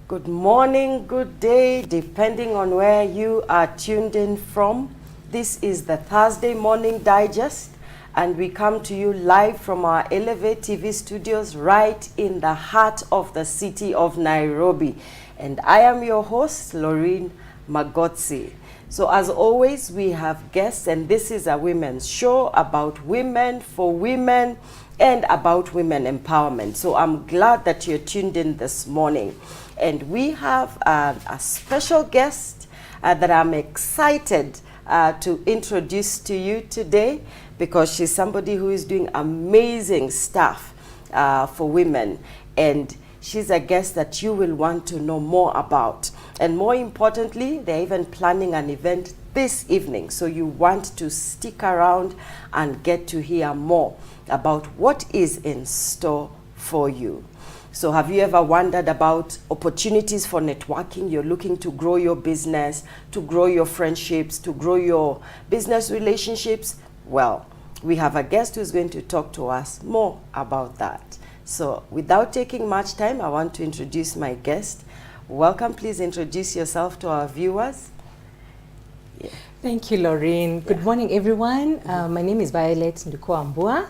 Good morning, good day, depending on where you are tuned in from. This is the Thursday Morning Digest, and we come to you live from our Elevate TV studios right in the heart of the city of Nairobi. And I am your host, Laureen Magotsi. So as always, we have guests, and this is a women's show about women, for women, and about women empowerment. So I'm glad that you're tuned in this morning. And we have a special guest that I'm excited to introduce to you today, because she's somebody who is doing amazing stuff for women. And she's a guest that you will want to know more about. And more importantly, they're even planning an event this evening. So you want to stick around and get to hear more about what is in store for you. So have you ever wondered about opportunities for networking? You're looking to grow your business, to grow your friendships, to grow your business relationships? Well, we have a guest who's going to talk to us more about that. So without taking much time, I want to introduce my guest. Welcome, please introduce yourself to our viewers. Yeah. Thank you, Laureen. Good morning, everyone. My name is Violet Wambua.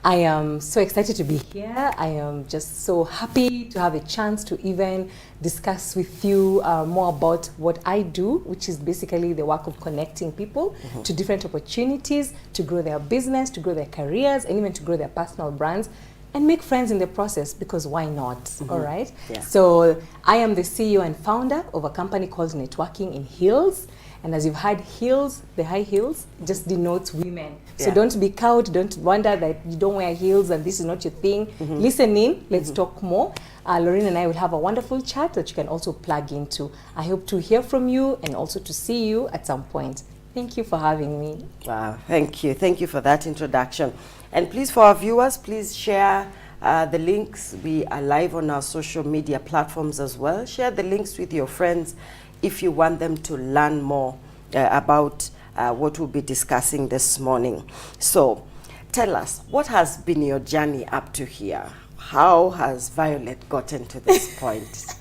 I am so excited to be here. I am just so happy to have a chance to even discuss with you more about what I do, which is basically the work of connecting people to different opportunities, to grow their business, to grow their careers, and even to grow their personal brands, and make friends in the process, because why not? All right? Yeah. So I am the CEO and founder of a company called Networking in Heels. And as you've heard, heels, the high heels, just denotes women. Yeah. So don't be cowed, don't wonder that you don't wear heels and this is not your thing. Listen in, let's talk more. Laureen and I will have a wonderful chat that you can also plug into. I hope to hear from you and also to see you at some point. Thank you for having me. Wow, thank you. Thank you for that introduction. And please, for our viewers, please share the links. We are live on our social media platforms as well. Share the links with your friends if you want them to learn more about what we'll be discussing this morning. So tell us, what has been your journey up to here? How has Violet gotten to this point?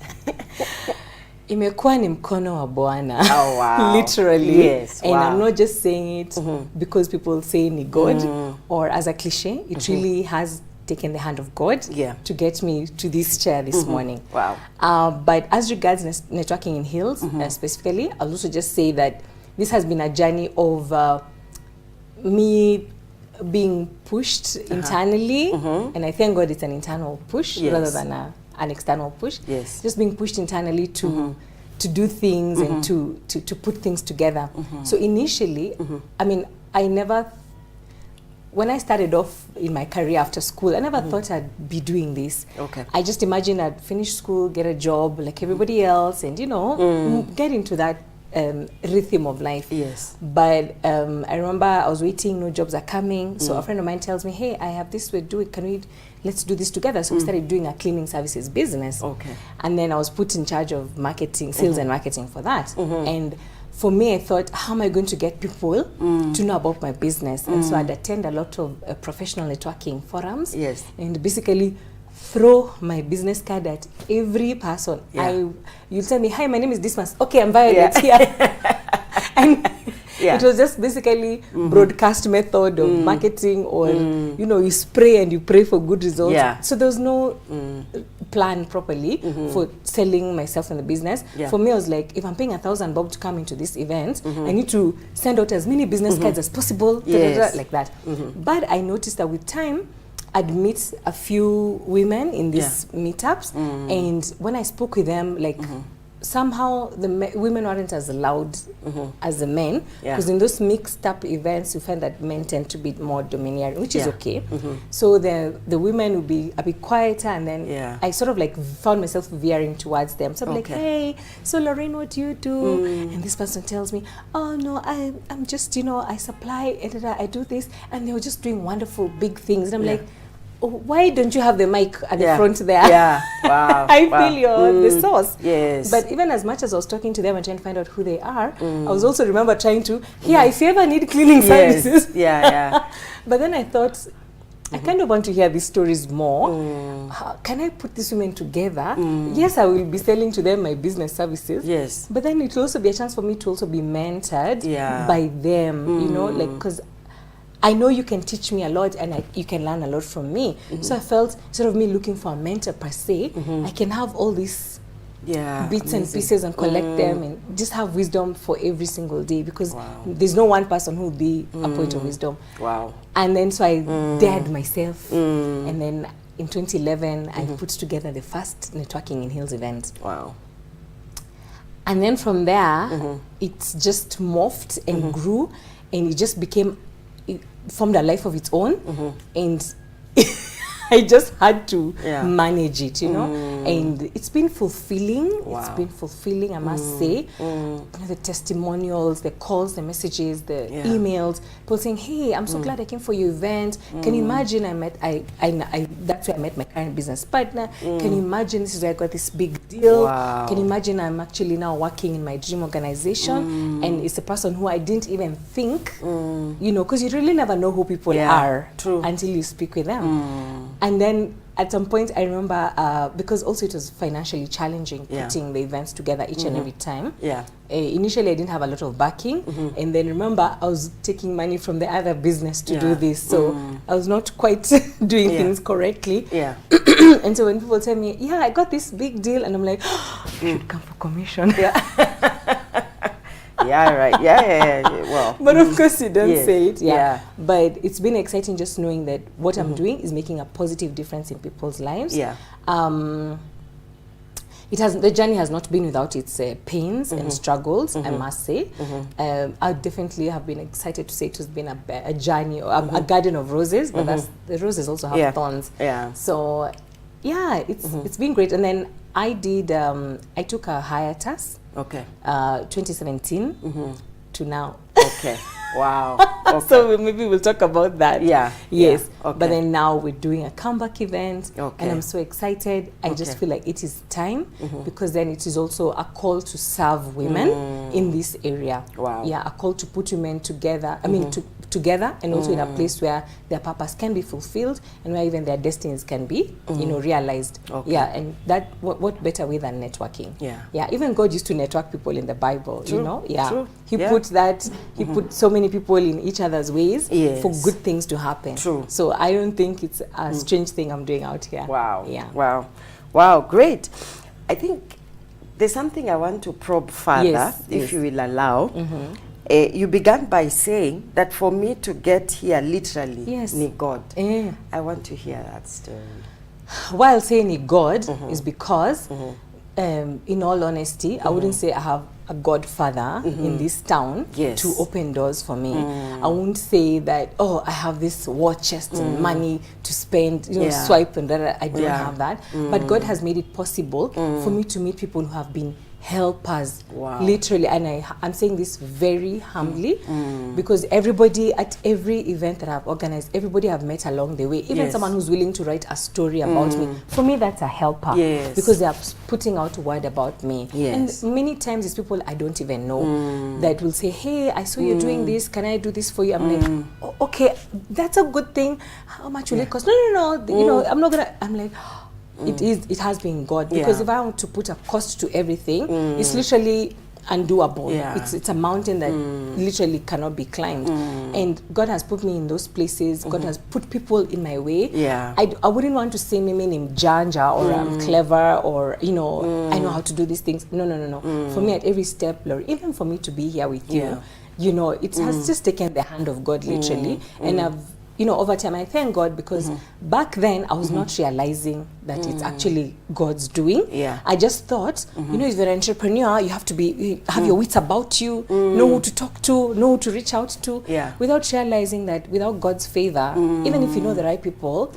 Imekuwa ni mkono wa Bwana. Oh, wow. Literally. Yes, and wow. I'm not just saying it because people say ni God or as a cliche. It really has taken the hand of God to get me to this chair this morning. Wow. But as regards networking in Heels, specifically, I'll also just say that this has been a journey of me being pushed internally, and I thank God it's an internal push rather than an external push. Yes. Just being pushed internally to do things and to put things together. So initially, I mean, when I started off in my career after school, I never thought I'd be doing this. Okay. I just imagined I'd finish school, get a job like everybody else, and get into that rhythm of life. Yes. But I remember I was waiting, no jobs are coming. So a friend of mine tells me, hey, I have this way, let's do this together. So we started doing a cleaning services business. Okay. And then I was put in charge of marketing, sales and marketing for that. And for me, I thought, how am I going to get people to know about my business? And so I'd attend a lot of professional networking forums. Yes. And basically throw my business card at every person. Yeah. You tell me, hi, my name is this one. Okay, I'm Violet here. And it was just basically broadcast method of marketing, or you spray and you pray for good results. Yeah. So there was no plan properly for selling myself in the business. Yeah. For me, I was like, if I'm paying 1,000 bob to come into this event, I need to send out as many business cards as possible, like that. But I noticed that with time, I'd meet a few women in these meetups, and when I spoke with them, like somehow the women weren't as loud as the men, because in those mixed up events you find that men tend to be more domineering, which is okay. So the women would be a bit quieter, and then I sort of like found myself veering towards them. So I'm like, hey, so Laureen, what do you do? And this person tells me, oh no, I'm just, I supply, I do this, and they were just doing wonderful big things. And I'm like, why don't you have the mic at the front there? Yeah, wow. I feel you're the source. Yes. But even as much as I was talking to them and trying to find out who they are, I was also remember trying to, if you ever need cleaning services. But then I thought, I kind of want to hear these stories more. Can I put these women together? Yes, I will be selling to them my business services. Yes. But then it will also be a chance for me to also be mentored by them, you know, like, because I know you can teach me a lot and you can learn a lot from me. So I felt, instead of me looking for a mentor per se, I can have all these bits and pieces and collect them and just have wisdom for every single day, because there's no one person who will be a point of wisdom. Wow. And then so I dared myself, and then in 2011 I put together the first networking in Hills event. Wow. And then from there it's just morphed and grew, and it just became, it formed a life of its own, and I just had to manage it, you know, and it's been fulfilling. It's been fulfilling, I must say. You know, the testimonials, the calls, the messages, the emails, people saying, "Hey, I'm so glad I came for your event. Can you imagine that's where I met my current business partner. Can you imagine this is where I got this big deal? Can you imagine I'm actually now working in my dream organization, and it's a person who I didn't even think, you know, because you really never know who people are until you speak with them." And then at some point I remember, because also it was financially challenging putting the events together each and every time. Initially I didn't have a lot of backing, and then remember I was taking money from the other business to do this, so I was not quite doing things correctly. And so when people tell me, "Yeah, I got this big deal," and I'm like, "You should come for commission." Well, but of course you don't say it. But it's been exciting just knowing that what I'm doing is making a positive difference in people's lives. It has, the journey has not been without its pains and struggles, I must say. I definitely have been excited to say it has been a journey, a garden of roses, but that's, the roses also have thorns. So yeah, it's been great. And then I did, I took a hiatus. 2017 to now. Wow. So maybe we'll talk about that. Yes. But then now we're doing a comeback event, and I'm so excited. I just feel like it is time, because then it is also a call to serve women in this area. A call to put women together. I mean, together, and also in a place where their purpose can be fulfilled, and where even their destinies can be, you know, realized. And that, what better way than networking? Even God used to network people in the Bible. You know, He put that. He put so many people in each other's ways for good things to happen. So I don't think it's a strange thing I'm doing out here. Wow, great. I think there's something I want to probe further, if you will allow. You began by saying that for me to get here, literally, need God. I want to hear that story. While saying need God is because, in all honesty, I wouldn't say I have a godfather in this town to open doors for me. I won't say that, oh, I have this war chest and money to spend, you know, swipe and that. I don't have that. But God has made it possible for me to meet people who have been helpers, literally, and I'm saying this very humbly, because everybody at every event that I've organized, everybody I've met along the way, even someone who's willing to write a story about me, for me that's a helper, because they're putting out word about me. And many times it's people I don't even know that will say, "Hey, I saw you doing this, can I do this for you?" I'm like, "Oh, okay, that's a good thing. How much will it cost?" No, you know, I'm not gonna. I'm like, it has been God, because if I want to put a cost to everything, it's literally undoable. It's a mountain that literally cannot be climbed. And God has put me in those places. God has put people in my way. I wouldn't want to say maybe name Janja, or I'm clever, or, you know, I know how to do these things. No. For me, at every step, Lord, even for me to be here with you, you know, it has just taken the hand of God, literally. And I've, you know, over time, I thank God, because back then I was not realizing that it's actually God's doing. I just thought, you know, if you're an entrepreneur, you have to be, have your wits about you, know who to talk to, know who to reach out to, without realizing that without God's favor, even if you know the right people,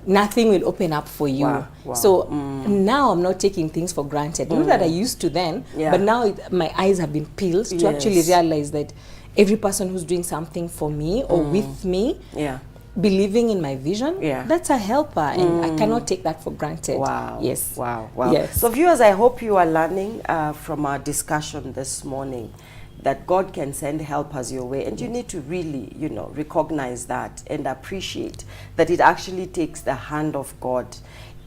nothing will open up for you. So now I'm not taking things for granted. Not that I used to then, but now my eyes have been peeled to actually realize that every person who's doing something for me or with me, believing in my vision, that's a helper, and I cannot take that for granted. So viewers, I hope you are learning from our discussion this morning that God can send helpers your way, and you need to really, you know, recognize that and appreciate that it actually takes the hand of God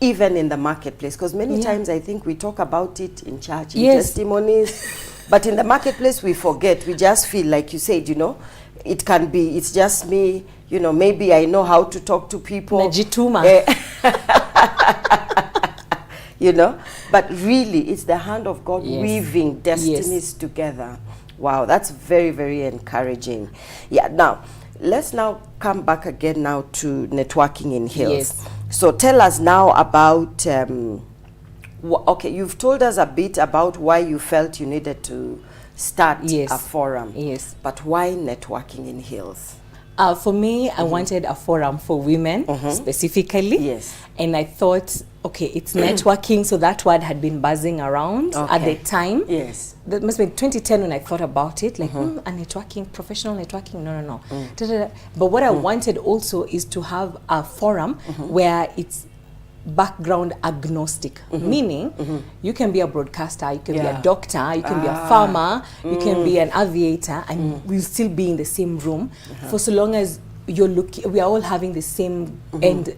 even in the marketplace, because many times I think we talk about it in church, in testimonies, but in the marketplace we forget. We just feel like you said, you know, it can be, it's just me, you know, maybe I know how to talk to people. You know, but really it's the hand of God weaving destinies together. Wow, that's very, very encouraging. Yeah, now let's now come back again now to networking in Hills. So tell us now about, okay, you've told us a bit about why you felt you needed to start a forum. But why networking in Hills? For me, I wanted a forum for women specifically. And I thought, okay, it's networking, so that word had been buzzing around at the time. That must be 2010 when I thought about it, like, a networking, professional networking, no. But what I wanted also is to have a forum where it's background agnostic, meaning you can be a broadcaster, you can be a doctor, you can be a farmer, you can be an aviator, and we'll still be in the same room for so long as you're looking, we are all having the same end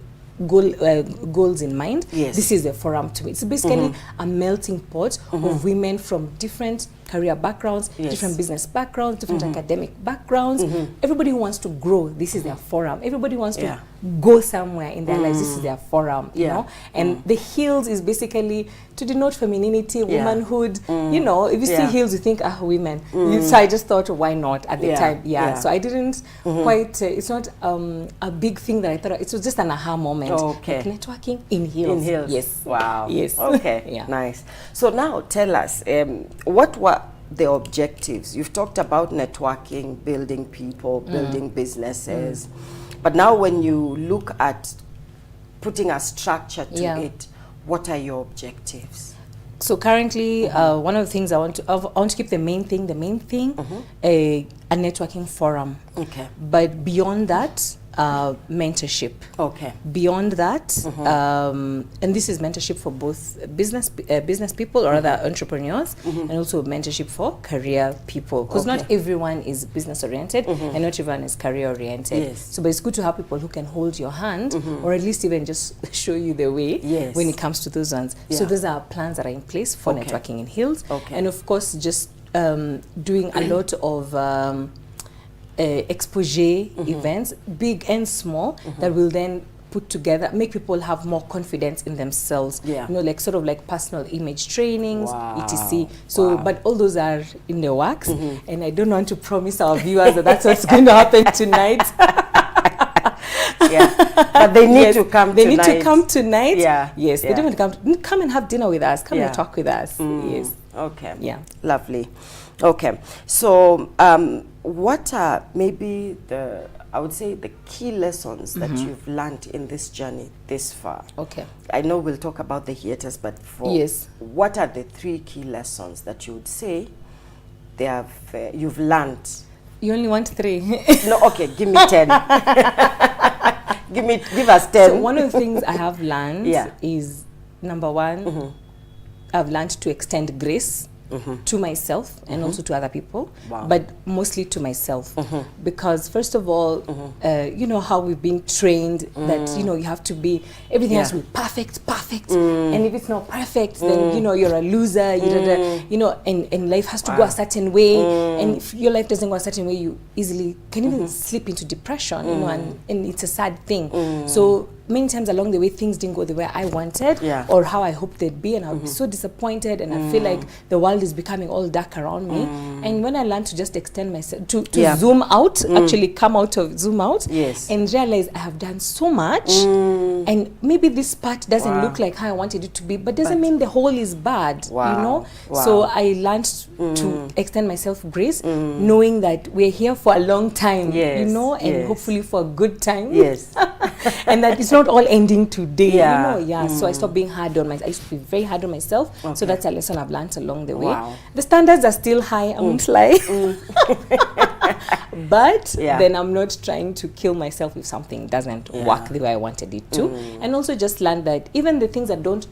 goals in mind. This is a forum to me. It's basically a melting pot of women from different career backgrounds, different business backgrounds, different academic backgrounds. Everybody who wants to grow, this is their forum. Everybody wants to go somewhere in their lives, this is their forum, you know. And the Hills is basically to denote femininity, womanhood. You know, if you see Hills, you think, women. So I just thought, why not at the time? So I didn't quite, it's not a big thing that I thought, it was just an aha moment. Like networking in Hills. In Hills. Yes. Wow. Yes. Okay. Nice. So now tell us, what were the objectives? You've talked about networking, building people, building businesses. But now when you look at putting a structure to it, what are your objectives? So currently, one of the things I want to keep the main thing, a networking forum. But beyond that, mentorship. Beyond that, and this is mentorship for both business people or other entrepreneurs, and also mentorship for career people, because not everyone is business oriented and not everyone is career oriented. So but it's good to have people who can hold your hand or at least even just show you the way when it comes to those ones. So those are plans that are in place for networking in Hills, and of course just doing a lot of exposure events, big and small, that will then put together, make people have more confidence in themselves. You know, like sort of like personal image trainings, etc. So, but all those are in the works, and I don't want to promise our viewers that that's what's going to happen tonight. But they need to come they tonight. Need to come tonight. Yes, they don't want to come and have dinner with us. Come and talk with us. Yes. Okay. Lovely. Okay. So, what are maybe I would say the key lessons that you've learned in this journey this far? I know we'll talk about the hiatus, but what are the 3 key lessons that you would say you've learned? You only want 3? No, okay, give me 10. Give us 10. So one of the things I have learned is, number 1, I've learned to extend grace to myself and also to other people, but mostly to myself, because first of all, you know how we've been trained that, you know, you have to be, everything has to be perfect, and if it's not perfect, then, you know, you're a loser, you know, and life has to go a certain way, and if your life doesn't go a certain way, you easily can even slip into depression, you know, and it's a sad thing. So many times along the way, things didn't go the way I wanted or how I hoped they'd be, and I'll be so disappointed, and I feel like the world is becoming all dark around me. And when I learned to just extend myself, to zoom out, actually come out of zoom out, and realize I have done so much, and maybe this part doesn't look like how I wanted it to be, but doesn't mean the whole is bad, you know. So I learned to extend myself grace, knowing that we're here for a long time, you know, and hopefully for a good time, and that it's not all ending today, you know. So I stopped being hard on myself. I used to be very hard on myself, so that's a lesson I've learned along the way. The standards are still high, I won't lie. But then I'm not trying to kill myself if something doesn't work the way I wanted it to. And also just learn that even the things that don't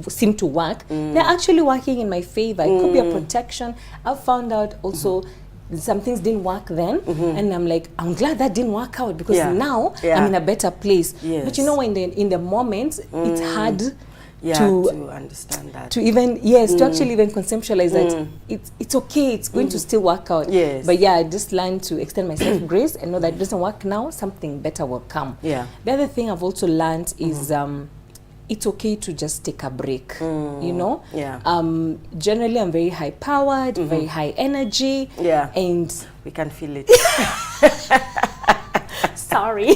seem to work, they're actually working in my favor. It could be a protection. I've found out also some things didn't work then, and I'm like, I'm glad that didn't work out, because now Yeah. I'm in a better place. Yes. But you know, in the moment, it's hard to understand that. to even to actually even conceptualize that it's okay, it's going to still work out. Yes. But I just learned to extend myself grace and know that it doesn't work now, something better will come. Yeah. The other thing I've also learned is it's okay to just take a break. You know. Yeah. Generally, I'm very high powered, very high energy. Yeah. And we can feel it. sorry.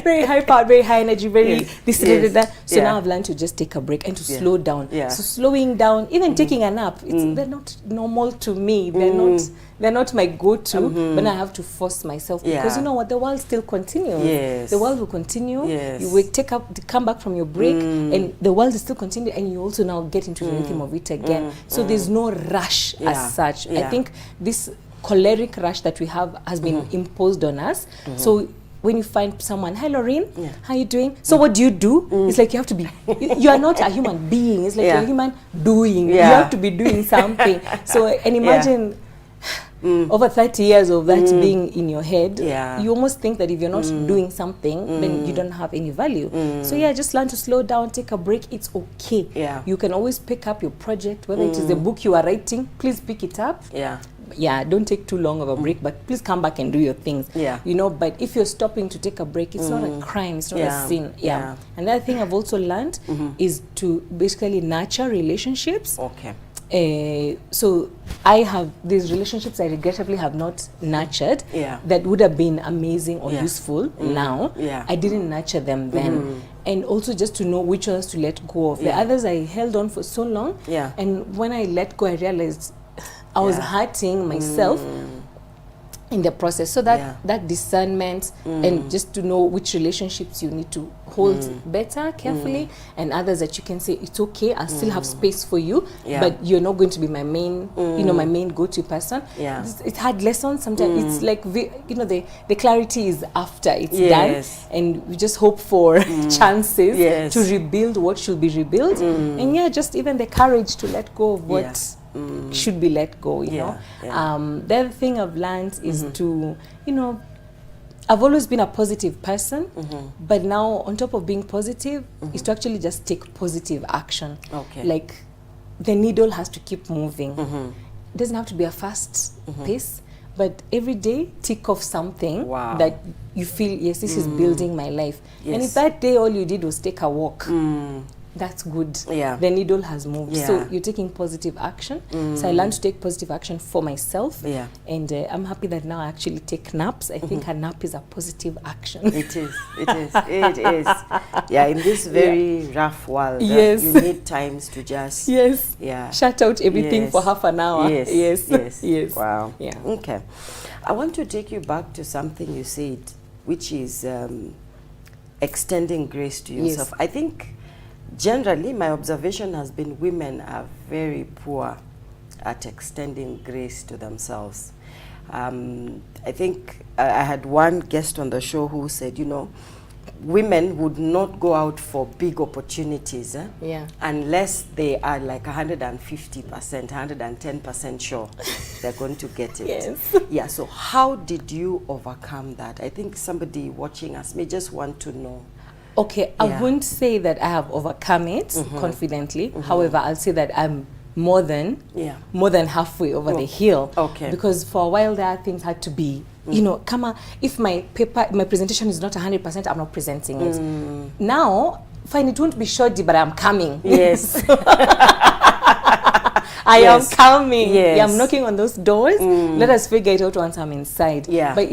Very high power, very high energy, very this. So now I've learned to just take a break and to slow down. Yeah. So slowing down, even taking a nap, they're not normal to me. They're not my go-to, but I have to force myself, because you know what, the world still continues. Yes. The world will continue. Yes. You will come back from your break, and the world is still continuing, and you also now get into the rhythm of it again. So there's no rush as such. I think this choleric rush that we have has been imposed on us. So when you find someone, hi Laureen, how you doing? So what do you do? It's like you have to be, you are not a human being. It's like you're a human doing. You have to be doing something. So, and imagine over 30 years of that being in your head, you almost think that if you're not doing something, then you don't have any value. So just learn to slow down, take a break. It's okay. You can always pick up your project, whether it is a book you are writing, please pick it up. Don't take too long of a break, but please come back and do your things. You know, but if you're stopping to take a break, it's not a crime, it's not a sin. And the other thing I've also learned is to basically nurture relationships. So I have these relationships I regrettably have not nurtured that would have been amazing or useful now. I didn't nurture them then. And also just to know which ones to let go of. The others I held on for so long, and when I let go, I realized I was hurting myself in the process. So that discernment and just to know which relationships you need to hold better, carefully, and others that you can say, it's okay, I'll still have space for you, but you're not going to be my main, you know, my main go-to person. It's hard lessons. Sometimes it's like, you know, the clarity is after it's done, and we just hope for chances to rebuild what should be rebuilt. And just even the courage to let go of what should be let go, you know. The other thing I've learned is to, you know, I've always been a positive person, but now on top of being positive is to actually just take positive action. Like the needle has to keep moving. It doesn't have to be a fast pace, but every day tick off something that you feel, yes, this is building my life. And if that day all you did was take a walk, that's good. The needle has moved. So you're taking positive action. So I learned to take positive action for myself. And I'm happy that now I actually take naps. I think a nap is a positive action. It is. It is. It is. In this very rough world, you need times to just shut out everything for half an hour. Yes. Wow. Okay. I want to take you back to something you said, which is extending grace to yourself. I think generally, my observation has been women are very poor at extending grace to themselves. I think I had one guest on the show who said, you know, women would not go out for big opportunities unless they are like 150%, 110% sure they're going to get it. So how did you overcome that? I think somebody watching us may just want to know. Okay, I wouldn't say that I have overcome it confidently. However, I'll say that I'm more than halfway over the hill. Because for a while there, things had to be, you know, if my presentation is not 100%, I'm not presenting it. Now, fine, it won't be shoddy, but I'm coming. I am coming. I'm knocking on those doors. Let us figure it out once I'm inside. But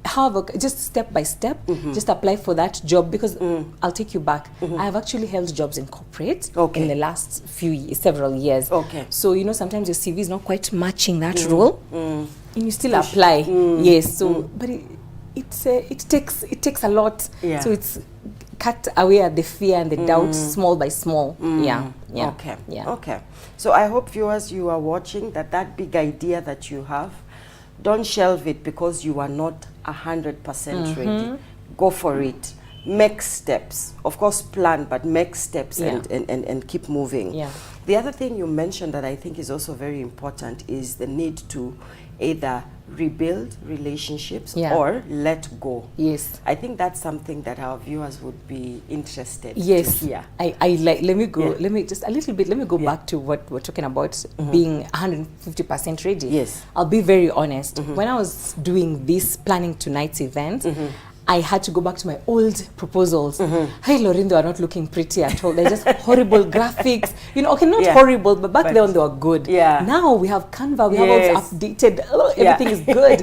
however, just step by step, just apply for that job, because I'll take you back. I have actually held jobs in corporate in the last several years. So, you know, sometimes your CV is not quite matching that role, and you still apply. But it takes a lot. So it's cut away at the fear and the doubt, small by small. Okay. So I hope, viewers, you are watching that big idea that you have, don't shelve it because you are not 100% ready. Go for it. make steps. Of course, plan, but make steps and keep moving. Yeah. The other thing you mentioned that I think is also very important is the need to either rebuild relationships or let go. Yes. I think that's something that our viewers would be interested to hear. I like, let me go, let me just a little bit, let me go back to what we're talking about, being 150% ready. Yes. I'll be very honest. When I was doing this planning tonight's event, I had to go back to my old proposals. Hey, Laureen, they are not looking pretty at all. They're just horrible graphics. You know, okay, not horrible, but back then they were good. Yeah. Now we have Canva, we have all this updated, everything is good.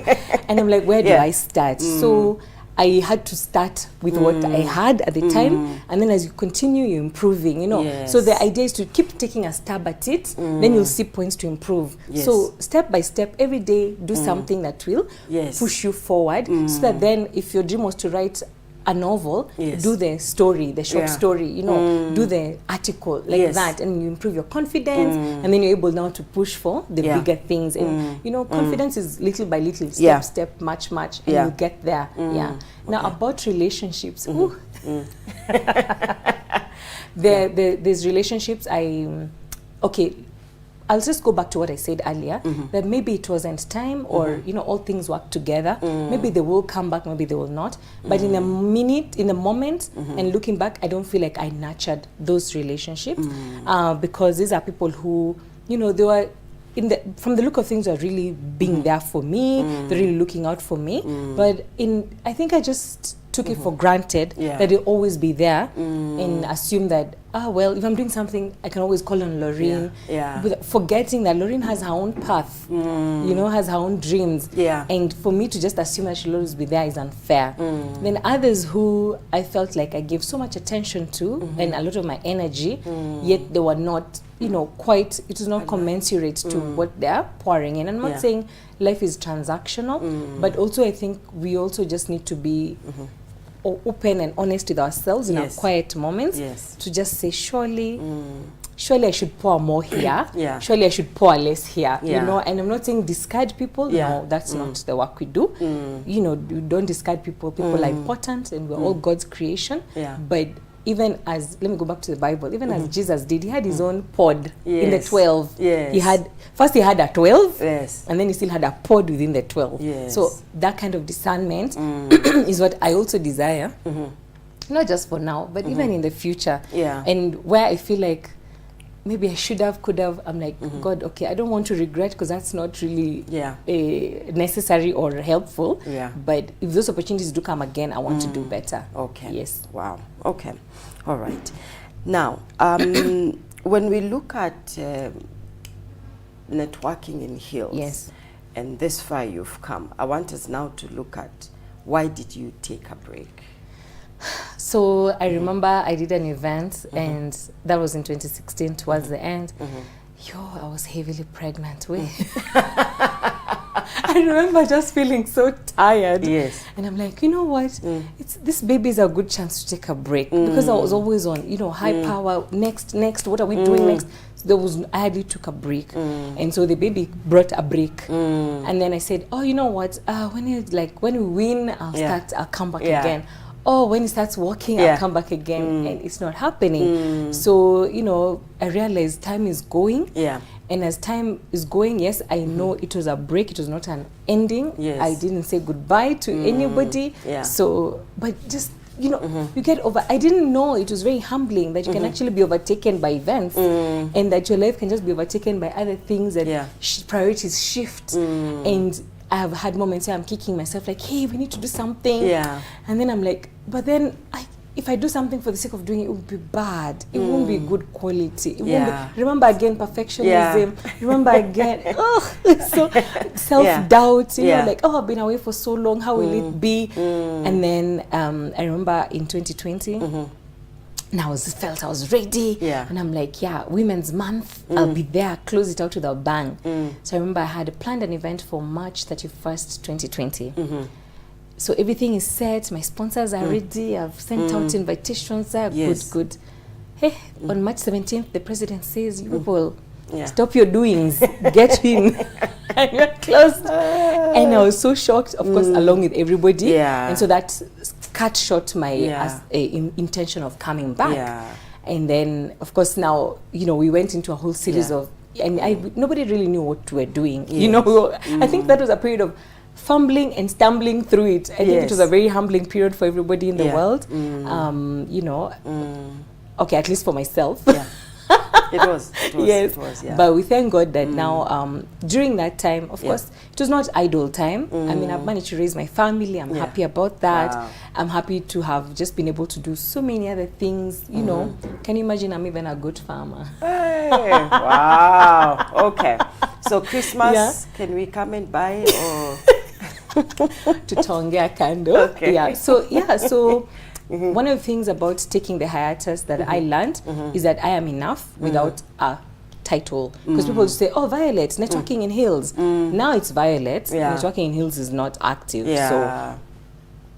And I'm like, where do I start? So I had to start with what I had at the time, and then as you continue, you're improving, you know. Yes. So the idea is to keep taking a stab at it, then you'll see points to improve. Yes. So step by step, every day, do something that will push you forward, so that then if your dream was to write a novel, do the story, the short story, you know, do the article like that, and you improve your confidence, and then you're able now to push for the bigger things. And you know, confidence is little by little, step, much, and you get there. Now about relationships, there's relationships. I'll just go back to what I said earlier, that maybe it wasn't time, or you know, all things work together. Maybe they will come back, maybe they will not. But in a minute, in a moment, and looking back, I don't feel like I nurtured those relationships, because these are people who, you know, they were from the look of things, are really being there for me. They're really looking out for me. But I think I just took it for granted that it'll always be there, and assume that, well, if I'm doing something, I can always call on Laureen, forgetting that Laureen has her own path, you know, has her own dreams. And for me to just assume that she'll always be there is unfair. Then others who I felt like I gave so much attention to, and a lot of my energy, yet they were not, you know, quite, it was not commensurate to what they're pouring in. And I'm not saying life is transactional, but also I think we also just need to be open and honest with ourselves in our quiet moments, to just say, surely I should pour more here, surely I should pour less here, you know. And I'm not saying discard people, no, that's not the work we do. You know, we don't discard people. People are important, and we're all God's creation. But even as, let me go back to the Bible, even as Jesus did, he had his own pod in the 12. He had a 12, and then he still had a pod within the 12. So that kind of discernment is what I also desire, not just for now, but even in the future. And where I feel like maybe I should have, could have, I'm like, God, okay, I don't want to regret, because that's not really necessary or helpful. But if those opportunities do come again, I want to do better. Okay. Yes. Wow. Okay. All right. Now, when we look at networking in Hills, and this far you've come, I want us now to look at, why did you take a break? So I remember I did an event, and that was in 2016, towards the end. I was heavily pregnant with. I remember just feeling so tired. And I'm like, you know what? This baby is a good chance to take a break, because I was always on, you know, high power. Next, what are we doing next? So I hardly took a break, and so the baby brought a break. And then I said, oh, you know what? When we win, I'll come back again. Oh, when he starts walking, I'll come back again. And it's not happening. So, you know, I realized time is going. And as time is going, yes, I know it was a break. It was not an ending. I didn't say goodbye to anybody. So, but just, you know, you get over. I didn't know, it was very humbling that you can actually be overtaken by events, and that your life can just be overtaken by other things, and priorities shift. And I have had moments where I'm kicking myself, like, hey, we need to do something. And then I'm like, but then if I do something for the sake of doing it, it would be bad. It won't be good quality. It won't be, remember again, perfectionism. Remember again, so self-doubt, you know, like, I've been away for so long, how will it be? And then I remember in 2020, and I was ready, and I'm like, Women's Month, I'll be there, close it out with a bang. So I remember I had planned an event for March 31st, 2020. So everything is set, my sponsors are ready, I've sent out invitations, good. Hey, on March 17th, the president says, you people, stop your doings, get in, and you're closed. And I was so shocked, of course, along with everybody. And so that cut short my intention of coming back. And then, of course, now, you know, we went into a whole series of, and nobody really knew what we were doing. You know, I think that was a period of fumbling and stumbling through it. I think it was a very humbling period for everybody in the world. You know, okay, at least for myself. It was, yes. It was, But we thank God that now, during that time, of course, it was not idle time. I mean, I've managed to raise my family. I'm happy about that. I'm happy to have just been able to do so many other things. You know, can you imagine I'm even a good farmer? Hey, wow. Okay. So Christmas, can we come and buy or? To tongea candle. Okay. So one of the things about taking the hiatus that I learned is that I am enough without a title. Because people say, oh, Violet, networking in Hills. Now it's Violet. Networking in Hills is not active. So,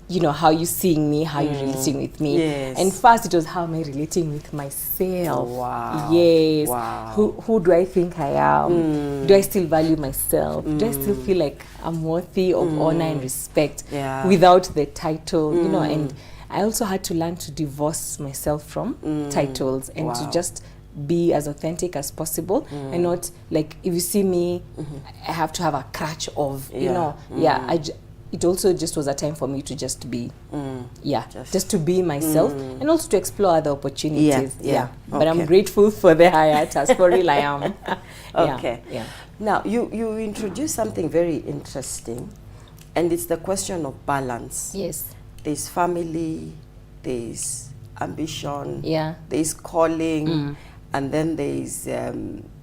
you know, how you seeing me, how you relating with me. And first it was how am I relating with myself. Yes. Who do I think I am? Do I still value myself? Do I still feel like I'm worthy of honor and respect without the title? You know, and I also had to learn to divorce myself from titles and to just be as authentic as possible and not like, if you see me, I have to have a crutch of, you know, it also just was a time for me to just be, just to be myself and also to explore other opportunities. But I'm grateful for the hiatus, for real I am. Now, you introduced something very interesting, and it's the question of balance. Yes. There's family, there's ambition, yeah, there's calling, and then there's,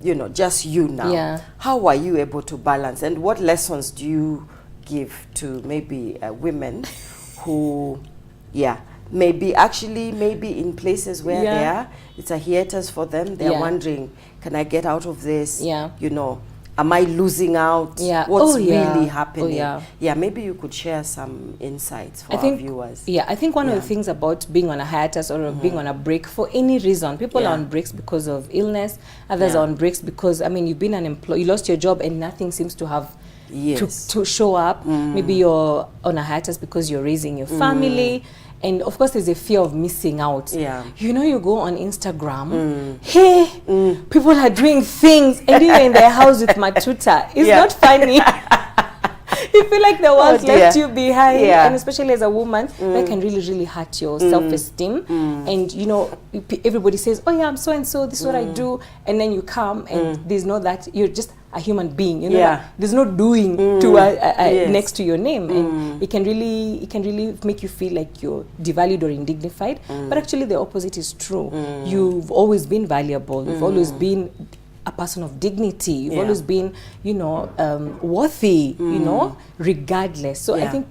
you know, just you now. Yeah. How are you able to balance, and what lessons do you give to maybe women who, maybe in places where they are, it's a hiatus for them, they're wondering, can I get out of this? Yeah. You know, am I losing out? Yeah. What's really happening? Oh, yeah. Maybe you could share some insights for our viewers. Yeah, I think one of the things about being on a hiatus or being on a break for any reason, people are on breaks because of illness, others are on breaks because, I mean, you've been unemployed, you lost your job and nothing seems to have to show up. Maybe you're on a hiatus because you're raising your family. And of course, there's a fear of missing out. Yeah. You know, you go on Instagram, hey, people are doing things, and you're in their house with Matuta. It's not funny. You feel like the world left you behind, and especially as a woman, that can really, really hurt your self-esteem. And you know, everybody says, "Oh yeah, I'm so and so. This is what I do," and then you come, and there's no that you're just a human being. You know, like, there's no doing to next to your name, and it can really make you feel like you're devalued or indignified. But actually, the opposite is true. You've always been valuable. You've always been a person of dignity. You've always been, you know, worthy, you know, regardless. So I think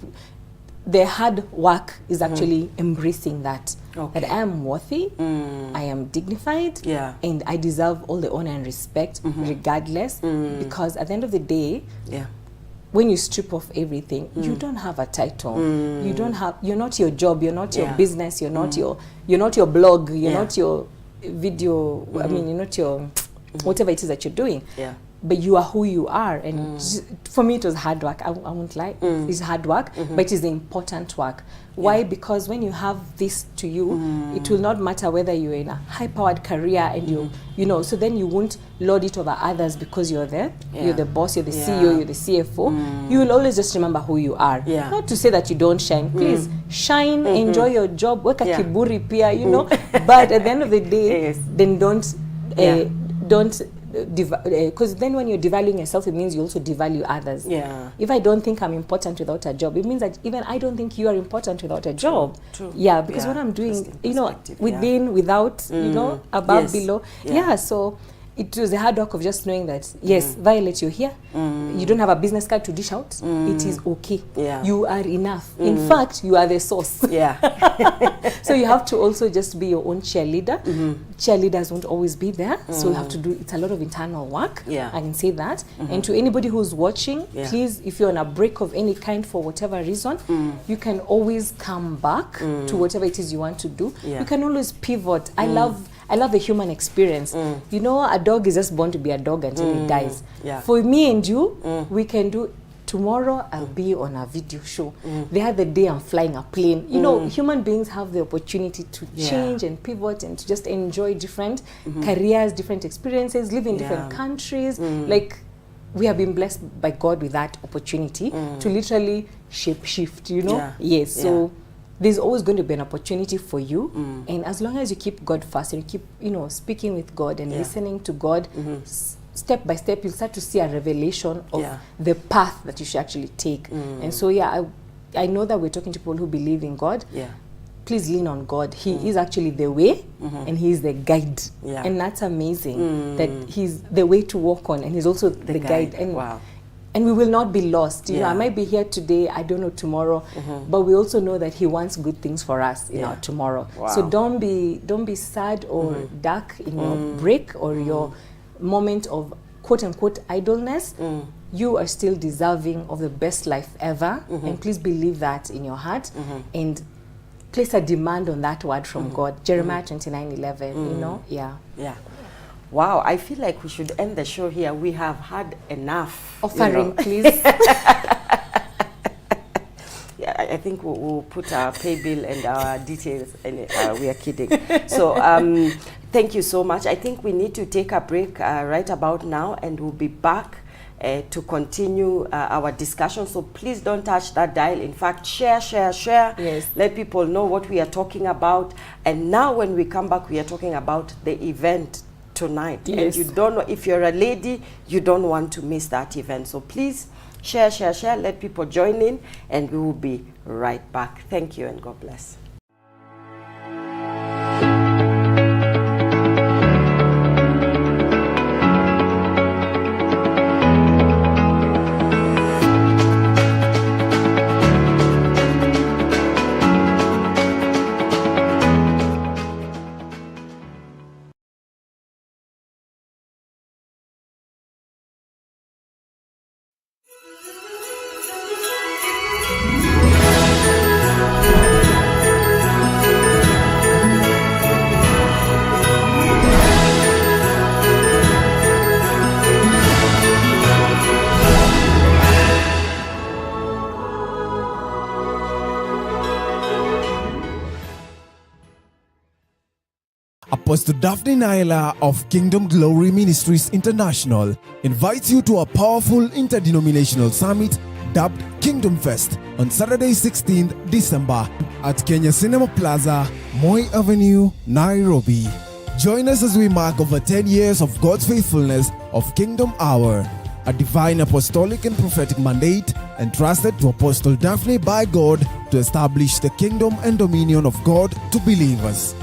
the hard work is actually embracing that. That I am worthy, I am dignified, and I deserve all the honor and respect regardless, because at the end of the day, when you strip off everything, you don't have a title. You don't have, you're not your job, you're not your business, you're not your blog, you're not your video, I mean, you're not your whatever it is that you're doing, but you are who you are. And for me, it was hard work. I won't lie, it's hard work, but it is important work. Why? Because when you have this to you, it will not matter whether you're in a high-powered career and you know, so then you won't lord it over others because you're there, you're the boss, you're the CEO, you're the CFO. You will always just remember who you are. Not to say that you don't shine. Please shine, enjoy your job, work at kiburi pia, you know. But at the end of the day, then don't because then when you're devaluing yourself, it means you also devalue others. If I don't think I'm important without a job, it means that even I don't think you are important without a job. True. Yeah, because what I'm doing, you know, within, without, you know, above, below. So it was the hard work of just knowing that, yes, Violet, you're here. You don't have a business card to dish out. It is okay. You are enough. In fact, you are the source. So you have to also just be your own cheerleader. Cheerleaders won't always be there. So you have to do, it's a lot of internal work. I can say that. And to anybody who's watching, please, if you're on a break of any kind for whatever reason, you can always come back to whatever it is you want to do. You can always pivot. I love the human experience. You know, a dog is just born to be a dog until it dies. For me and you, we can do tomorrow I'll be on a video show. The other day I'm flying a plane. You know, human beings have the opportunity to change and pivot and to just enjoy different careers, different experiences, live in different countries. Like, we have been blessed by God with that opportunity to literally shape shift, you know? Yes, so there's always going to be an opportunity for you. And as long as you keep God first and you keep, you know, speaking with God and listening to God, step by step, you'll start to see a revelation of the path that you should actually take. And so, I know that we're talking to people who believe in God. Please lean on God. He is actually the way and He is the guide. And that's amazing that He's the way to walk on and He's also the guide. And, and we will not be lost. You know, I might be here today, I don't know tomorrow, but we also know that He wants good things for us in our tomorrow. So don't be sad or dark in your break or your moment of quote unquote idleness. You are still deserving of the best life ever. And please believe that in your heart. And place a demand on that word from God. Jeremiah 29:11, you know? Wow, I feel like we should end the show here. We have had enough. Offering, please. I think we'll put our pay bill and our details, and we are kidding. So thank you so much. I think we need to take a break right about now, and we'll be back to continue our discussion. So please don't touch that dial. In fact, share. Let people know what we are talking about. And now when we come back, we are talking about the event tonight. And you don't know, if you're a lady, you don't want to miss that event. So please share. Let people join in, and we will be right back. Thank you, and God bless. Apostle Daphne Naila of Kingdom Glory Ministries International invites you to a powerful interdenominational summit dubbed Kingdom Fest on Saturday 16th December at Kenya Cinema Plaza, Moi Avenue, Nairobi. Join us as we mark over 10 years of God's faithfulness of Kingdom Hour, a divine apostolic and prophetic mandate entrusted to Apostle Daphne by God to establish the kingdom and dominion of God to believers.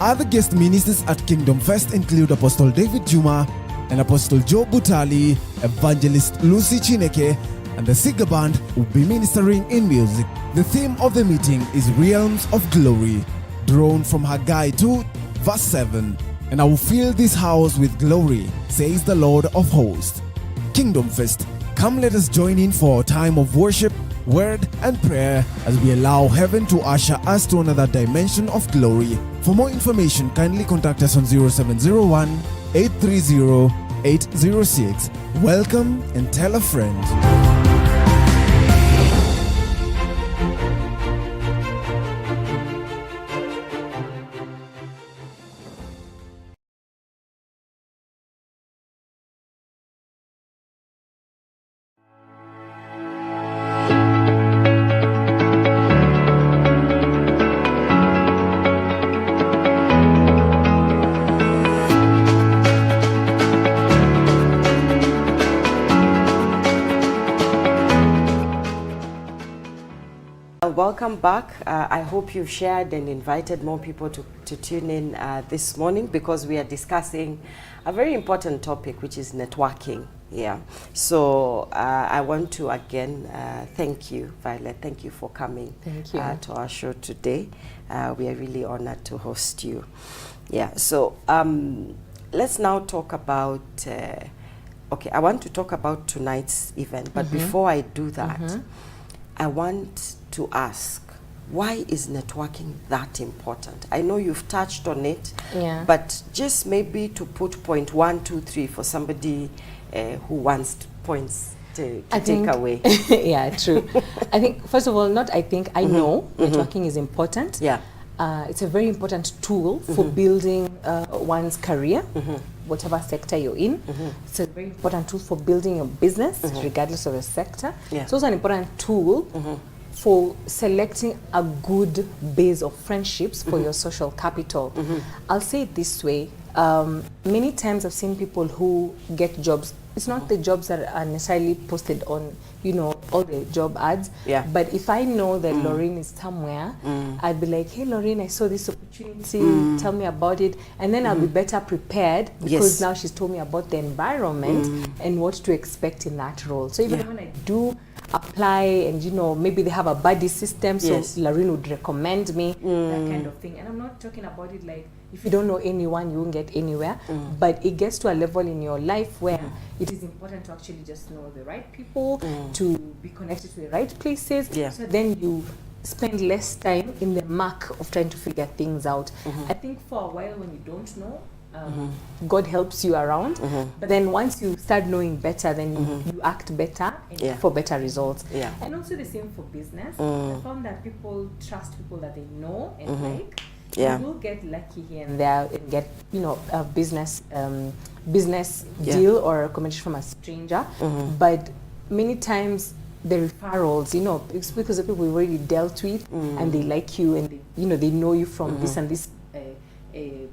Other guest ministers at Kingdom Fest include Apostle David Juma and Apostle Joe Butali, Evangelist Lucy Chineke, and the Siga Band will be ministering in music. The theme of the meeting is Realms of Glory, drawn from Haggai 2, verse 7. And I will fill this house with glory, says the Lord of hosts. Kingdom Fest. Come, let us join in for a time of worship, word, and prayer as we allow heaven to usher us to another dimension of glory. For more information, kindly contact us on 0701 830 806. Welcome, and tell a friend. Welcome back. I hope you've shared and invited more people to tune in this morning, because we are discussing a very important topic, which is networking. So I want to again thank you, Violet. Thank you for coming to our show today. We are really honored to host you. So let's now talk about I want to talk about tonight's event, but before I do that, I want to ask, why is networking that important? I know you've touched on it, but just maybe to put point 1, 2, 3 for somebody who wants points to take away? Yeah, true. I think, first of all, I know networking is important. Yeah. It's a very important tool for building one's career, whatever sector you're in. It's a very important tool for building your business, regardless of the sector. Yeah. It's also an important tool for selecting a good base of friendships for your social capital. I'll say it this way. Many times I've seen people who get jobs. It's not the jobs that are necessarily posted on, all the job ads. Yeah. But if I know that Laureen is somewhere, I'd be like, hey, Laureen, I saw this opportunity. Tell me about it. And then I'll be better prepared because now she's told me about the environment and what to expect in that role. So even when I do apply and, maybe they have a buddy system, so Laureen would recommend me, that kind of thing. And I'm not talking about it like, if you don't know anyone, you won't get anywhere. But it gets to a level in your life where it is important to actually just know the right people, to be connected to the right places. So then you spend less time in the muck of trying to figure things out. I think for a while when you don't know, God helps you around. But then once you start knowing better, then you act better and for better results. And also the same for business. I found that people trust people that they know and like. You will get lucky here and there and get, a business deal or a recommendation from a stranger. But many times the referrals, it's because of people we've already dealt with and they like you and they know you from this and this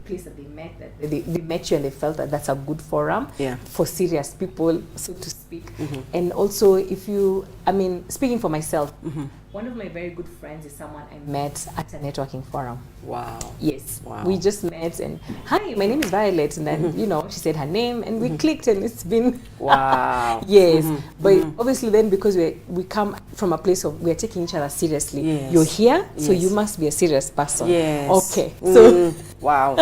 place that they met, that they met you and they felt that that's a good forum for serious people, so to speak. And also speaking for myself, one of my very good friends is someone I met at a networking forum. Wow. Yes. Wow. We just met and, hi, my name is Violet. And then, she said her name and we clicked and it's been... Wow. Yes. But obviously then because we come from a place of, we're taking each other seriously. You're here, so you must be a serious person. Yes. Okay. So... Wow.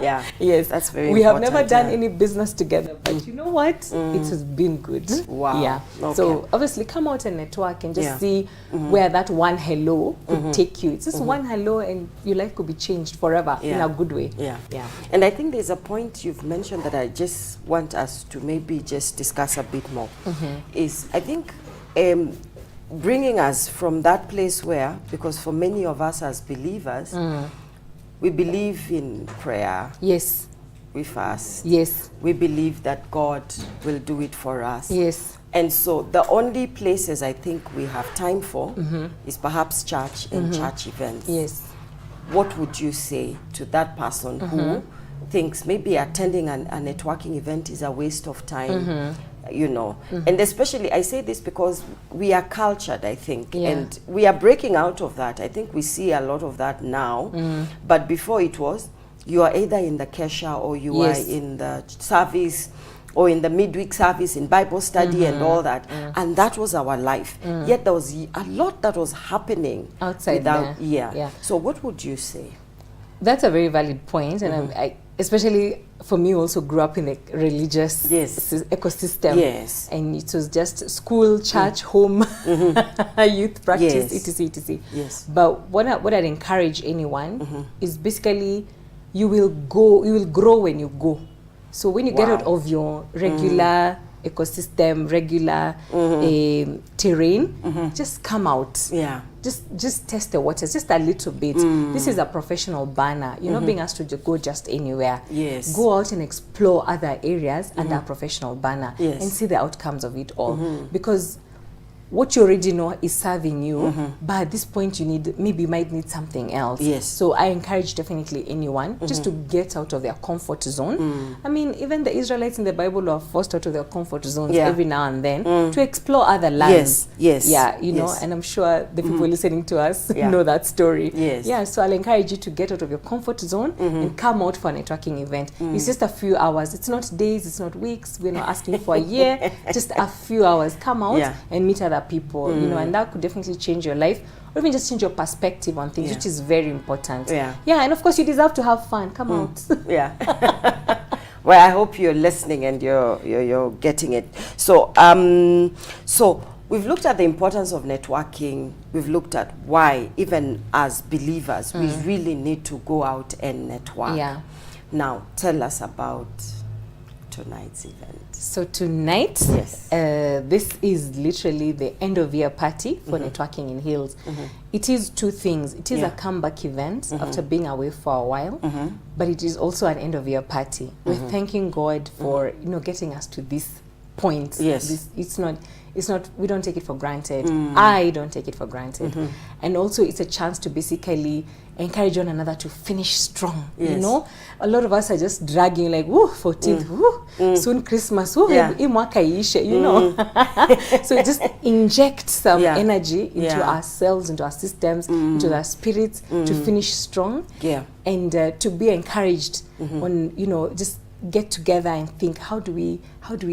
Yeah. Yes. That's very We have important, never done any business together, but you know what? It has been good. Wow. Yeah. Okay. So obviously come out and network and just see where that one hello could take you. It's just one hello and your life could be changed forever in a good way. Yeah. Yeah. And I think there's a point you've mentioned that I just want us to maybe just discuss a bit more. Is I think bringing us from that place where, because for many of us as believers, we believe in prayer. Yes. We fast. Yes. We believe that God will do it for us. Yes. And so the only places I think we have time for is perhaps church and church events. Yes. What would you say to that person who thinks maybe attending a networking event is a waste of time? And especially I say this because we are cultured, I think, and we are breaking out of that. I think we see a lot of that now, but before it was, you are either in the kesha or you are in the service or in the midweek service in Bible study and all that, and that was our life. Yet there was a lot that was happening outside without, there. So what would you say? That's a very valid point, and I especially for me, also grew up in a religious ecosystem. Yes. And it was just school, church, home, youth practice, etc., etc. Yes. But what I'd encourage anyone is basically you will grow when you go. So when you get out of your regular ecosystem, regular terrain, just come out. Yeah. Just test the waters, just a little bit. This is a professional banner. You're not being asked to go just anywhere. Yes. Go out and explore other areas under a professional banner and see the outcomes of it all. Because what you already know is serving you, but at this point you might need something else. Yes. So I encourage definitely anyone just to get out of their comfort zone. I mean, even the Israelites in the Bible were forced out of their comfort zones every now and then to explore other lands. Yes. Yeah, you know, and I'm sure the people listening to us know that story. Yes. Yeah, so I'll encourage you to get out of your comfort zone and come out for a networking event. It's just a few hours. It's not days, it's not weeks. We're not asking for a year. Just a few hours. Come out and meet other people, you know, and that could definitely change your life or even just change your perspective on things, which is very important. Yeah, and of course you deserve to have fun. Come out. Well, I hope you're listening and you're getting it. So so we've looked at the importance of networking. We've looked at why, even as believers, we really need to go out and network. Yeah. Now, tell us about tonight's event. So tonight, Yes. This is literally the end of year party for Networking in Hills. It is two things. It is a comeback event after being away for a while, but it is also an end of year party. We're thanking God for getting us to this point. Yes. It's not, we don't take it for granted. I don't take it for granted. And also it's a chance to basically encourage one another to finish strong. Yes. A lot of us are just dragging like, woo, 14th, woo, soon Christmas, woo, hii mwaka iishe, So just inject some energy into ourselves, into our systems, into our spirits to finish strong. And to be encouraged on, just get together and think, how do we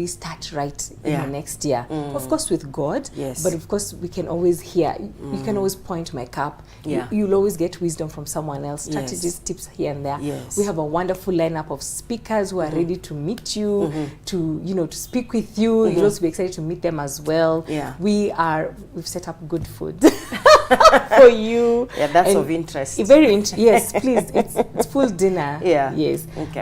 start right in the next year? Of course with God, but of course we can always hear, you can always point to my cup. You'll always get wisdom from someone else, strategies, tips here and there. We have a wonderful lineup of speakers who are ready to meet you, to speak with you. You'll also be excited to meet them as well. We've set up good food for you. That's of interest. Yes, please. It's full dinner. Yes. Okay.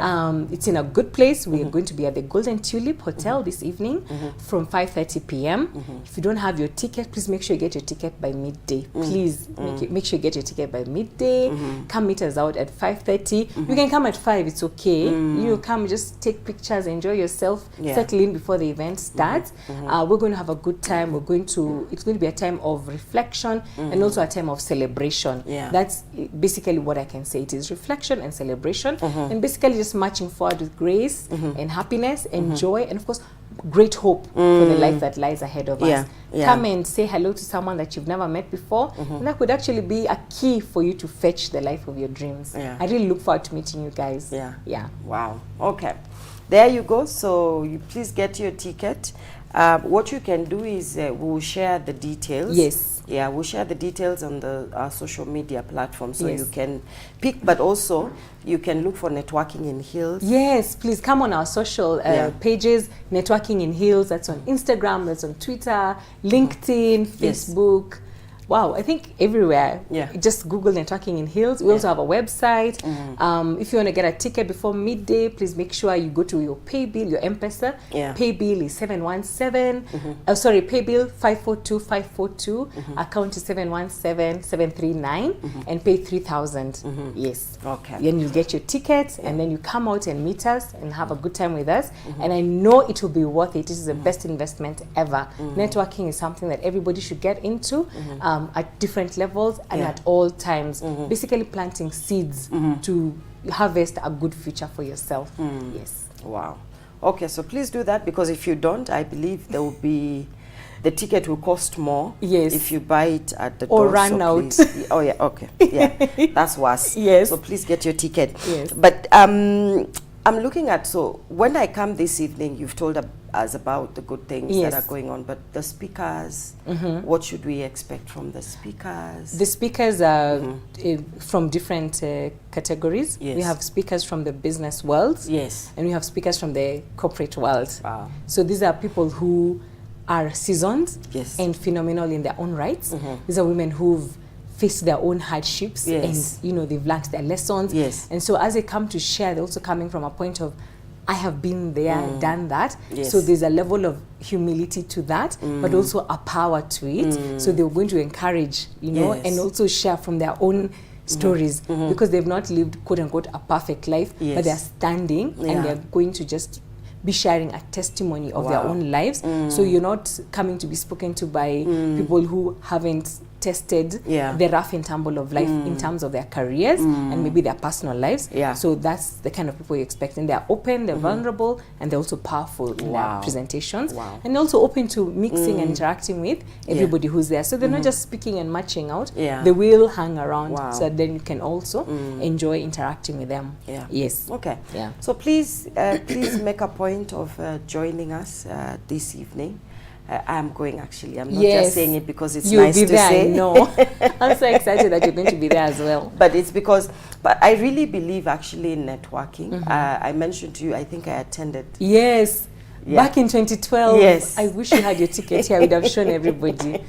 It's in a good place. We are going to be at the Golden Tulip Hotel this evening from 5:30 p.m. If you don't have your ticket, please make sure you get your ticket by midday. Please make sure you get your ticket by midday. Come meet us out at 5:30. You can come at 5. It's okay. You come, just take pictures, enjoy yourself, settle in before the event starts. We're going to have a good time. It's going to be a time of reflection and also a time of celebration. That's basically what I can say. It is reflection and celebration, and basically just marching forward with grace and happiness and joy, and of course great hope for the life that lies ahead of us. Come and say hello to someone that you've never met before, and that could actually be a key for you to fetch the life of your dreams. I really look forward to meeting you guys. Wow. Okay, there you go. So you please get your ticket. What you can do is we'll share the details. We'll share the details on our social media platform, so you can pick, but also you can look for Networking in Hills. Yes, please come on our social pages. Networking in Hills, that's on Instagram, that's on Twitter, LinkedIn, Facebook. Wow, I think everywhere. Just Google Networking in Hills. We also have a website. If you want to get a ticket before midday, please make sure you go to your pay bill, your M-Pesa. Pay bill is 717. Pay bill 542542. Account is 717739, and pay 3,000. Yes. Okay. Then you'll get your tickets, and then you come out and meet us and have a good time with us. And I know it will be worth it. This is the best investment ever. Networking is something that everybody should get into. At different levels and at all times, basically planting seeds to harvest a good future for yourself. Yes. Wow. Okay, so please do that, because if you don't, I believe there will be, the ticket will cost more if you buy it at the door. Or run out. Oh yeah, okay. That's worse. So please get your ticket. But I'm looking at, so when I come this evening, you've told us about the good things that are going on, but the speakers, what should we expect from the speakers? The speakers are from different categories. We have speakers from the business world, and we have speakers from the corporate world. So these are people who are seasoned and phenomenal in their own rights. These are women who've faced their own hardships, and they've learned their lessons. And so as they come to share, they're also coming from a point of, I have been there, done that. So there's a level of humility to that, but also a power to it. So they're going to encourage, and also share from their own stories, because they've not lived, quote unquote, a perfect life, but they're standing and they're going to just be sharing a testimony of their own lives. So you're not coming to be spoken to by people who haven't tested the rough and tumble of life in terms of their careers and maybe their personal lives. So that's the kind of people you expect. And they're open, they're vulnerable, and they're also powerful in their presentations. And also open to mixing and interacting with everybody who's there. So they're not just speaking and marching out. They will hang around, so that then you can also enjoy interacting with them. Yes. Okay. So please, please make a point of joining us this evening. I'm going, actually. I'm not just saying it because it's nice to say. No, I'm so excited that you're going to be there as well. But it's because, but I really believe actually in networking. I mentioned to you, I think I attended. Back in 2012. I wish you had your ticket here. I would have shown everybody.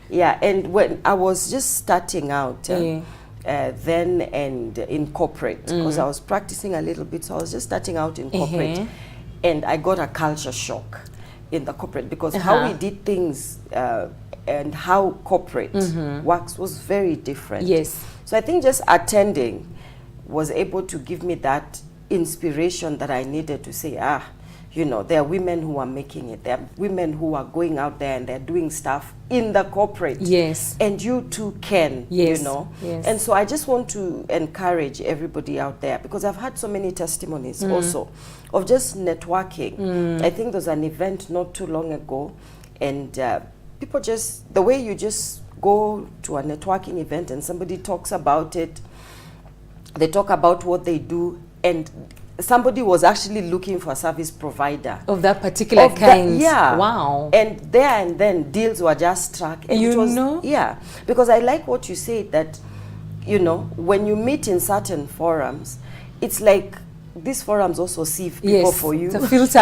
And when I was just starting out, then and in corporate, because I was practicing a little bit, so I was just starting out in corporate. and I got a culture shock in the corporate, because how we did things and how corporate works was very different. Yes. So I think just attending was able to give me that inspiration that I needed to say, you know, there are women who are making it. There are women who are going out there and they're doing stuff in the corporate. Yes. And you too can, yes. you know. Yes. And so I just want to encourage everybody out there, because I've had so many testimonies also of just networking. I think there was an event not too long ago, and people just, the way you just go to a networking event and somebody talks about it, they talk about what they do, and somebody was actually looking for a service provider of that particular kind. Yeah. Wow. And there and then deals were just struck. And you it was, know? Yeah. Because I like what you said, that, you know, when you meet in certain forums, it's like these forums also sieve people for you. It's a filter.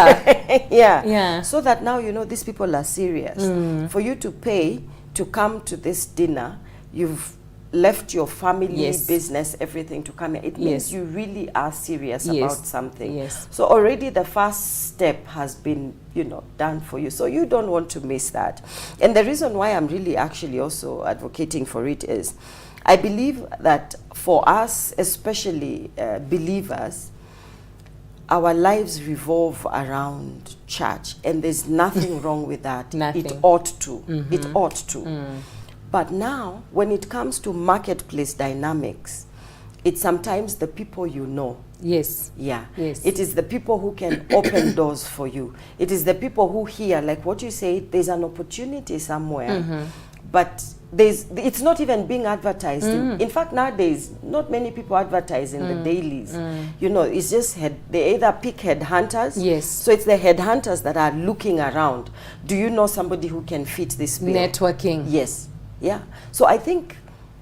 Yeah. Yeah. So that now, you know, these people are serious. For you to pay to come to this dinner, you've left your family, business, everything to come here. It means you really are serious about something. Yes. So already the first step has been, you know, done for you. So you don't want to miss that. And the reason why I'm really actually also advocating for it is, I believe that for us, especially believers, our lives revolve around church, and there's nothing wrong with that. It ought to. It ought to. But now, when it comes to marketplace dynamics, it's sometimes the people you know. Yes. Yeah. Yes. It is the people who can open doors for you. It is the people who hear, like what you say, there's an opportunity somewhere, but it's not even being advertised. In fact, nowadays, not many people advertise in the dailies. You know, it's just they either pick headhunters. Yes. So it's the headhunters that are looking around. Do you know somebody who can fit this bill? Networking. Yes. Yeah. So I think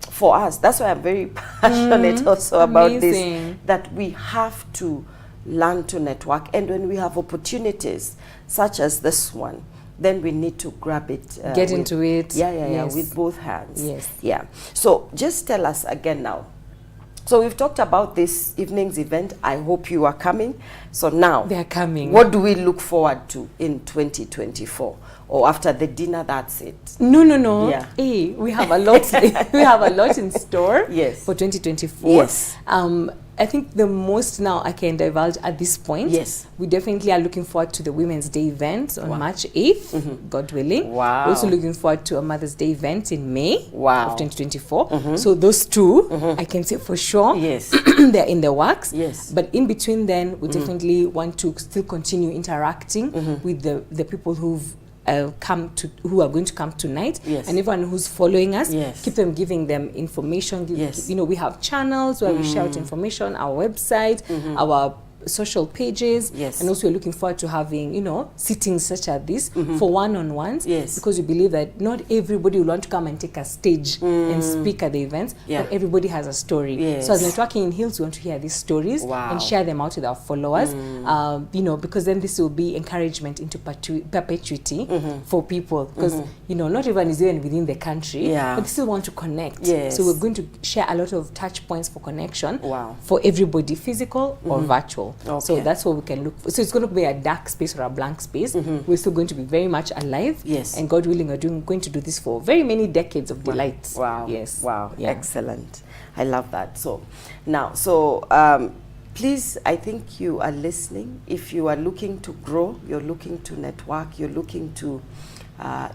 for us, that's why I'm very passionate also about this, that we have to learn to network. And when we have opportunities such as this one, then we need to grab it. Get into it. Yeah, with both hands. Yes. Yeah. So just tell us again now. So we've talked about this evening's event. I hope you are coming. So now, they are coming. What do we look forward to in 2024? Or after the dinner, that's it? No. Yeah. Hey, we have a lot. We have a lot in store. Yes. For 2024. Yes. I think the most now I can divulge at this point. Yes. We definitely are looking forward to the Women's Day event on March 8th, God willing. Wow. We're also looking forward to a Mother's Day event in May of 2024. So those two, I can say for sure, they're in the works. Yes. But in between then, we definitely want to still continue interacting with the people who are going to come tonight, and everyone who's following us, keep them giving them information. You know, we have channels where we share out information, our website, our social pages, and also we're looking forward to having, you know, sittings such as this for one-on-ones, because we believe that not everybody will want to come and take a stage and speak at the events, but everybody has a story. So as networking in Hills, we want to hear these stories and share them out with our followers, you know, because then this will be encouragement into perpetuity for people, because you know, not everyone is even within the country, but they still want to connect. So we're going to share a lot of touch points for connection for everybody, physical or virtual. So that's what we can look for. So it's going to be a dark space or a blank space. We're still going to be very much alive. And God willing, we're going to do this for very many decades of delight. Wow. Yes. Wow. Yeah. Excellent. I love that. So now, please, I think you are listening. If you are looking to grow, you're looking to network, you're looking to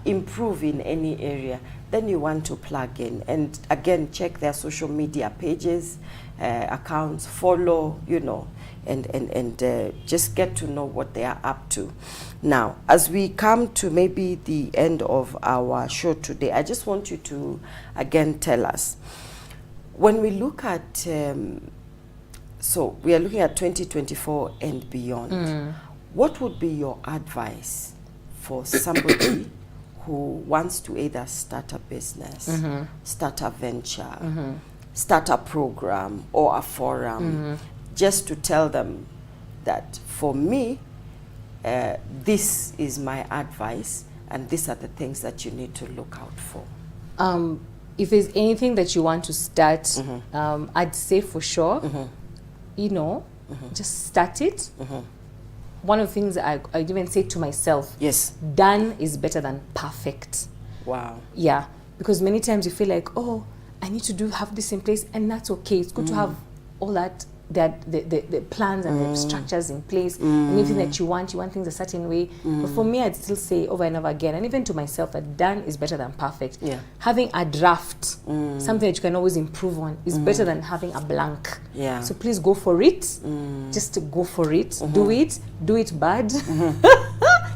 improve in any area, then you want to plug in. And again, check their social media pages, accounts, follow, you know, and just get to know what they are up to. Now, as we come to maybe the end of our show today, I just want you to again tell us, when we look at, so we are looking at 2024 and beyond, what would be your advice for somebody who wants to either start a business, start a venture, start a program or a forum, just to tell them that for me, this is my advice and these are the things that you need to look out for? If there's anything that you want to start, I'd say for sure, you know, just start it. one of the things I even say to myself, yes, done is better than perfect. Wow. Yeah, because many times you feel like, oh, I need to have this in place, and that's okay. It's good to have all that the plans and the structures in place, and anything that you want things a certain way. But for me, I'd still say over and over again, and even to myself, that done is better than perfect. Yeah. Having a draft, something that you can always improve on, is better than having a blank. Yeah. So please go for it. Just to go for it. Do it bad.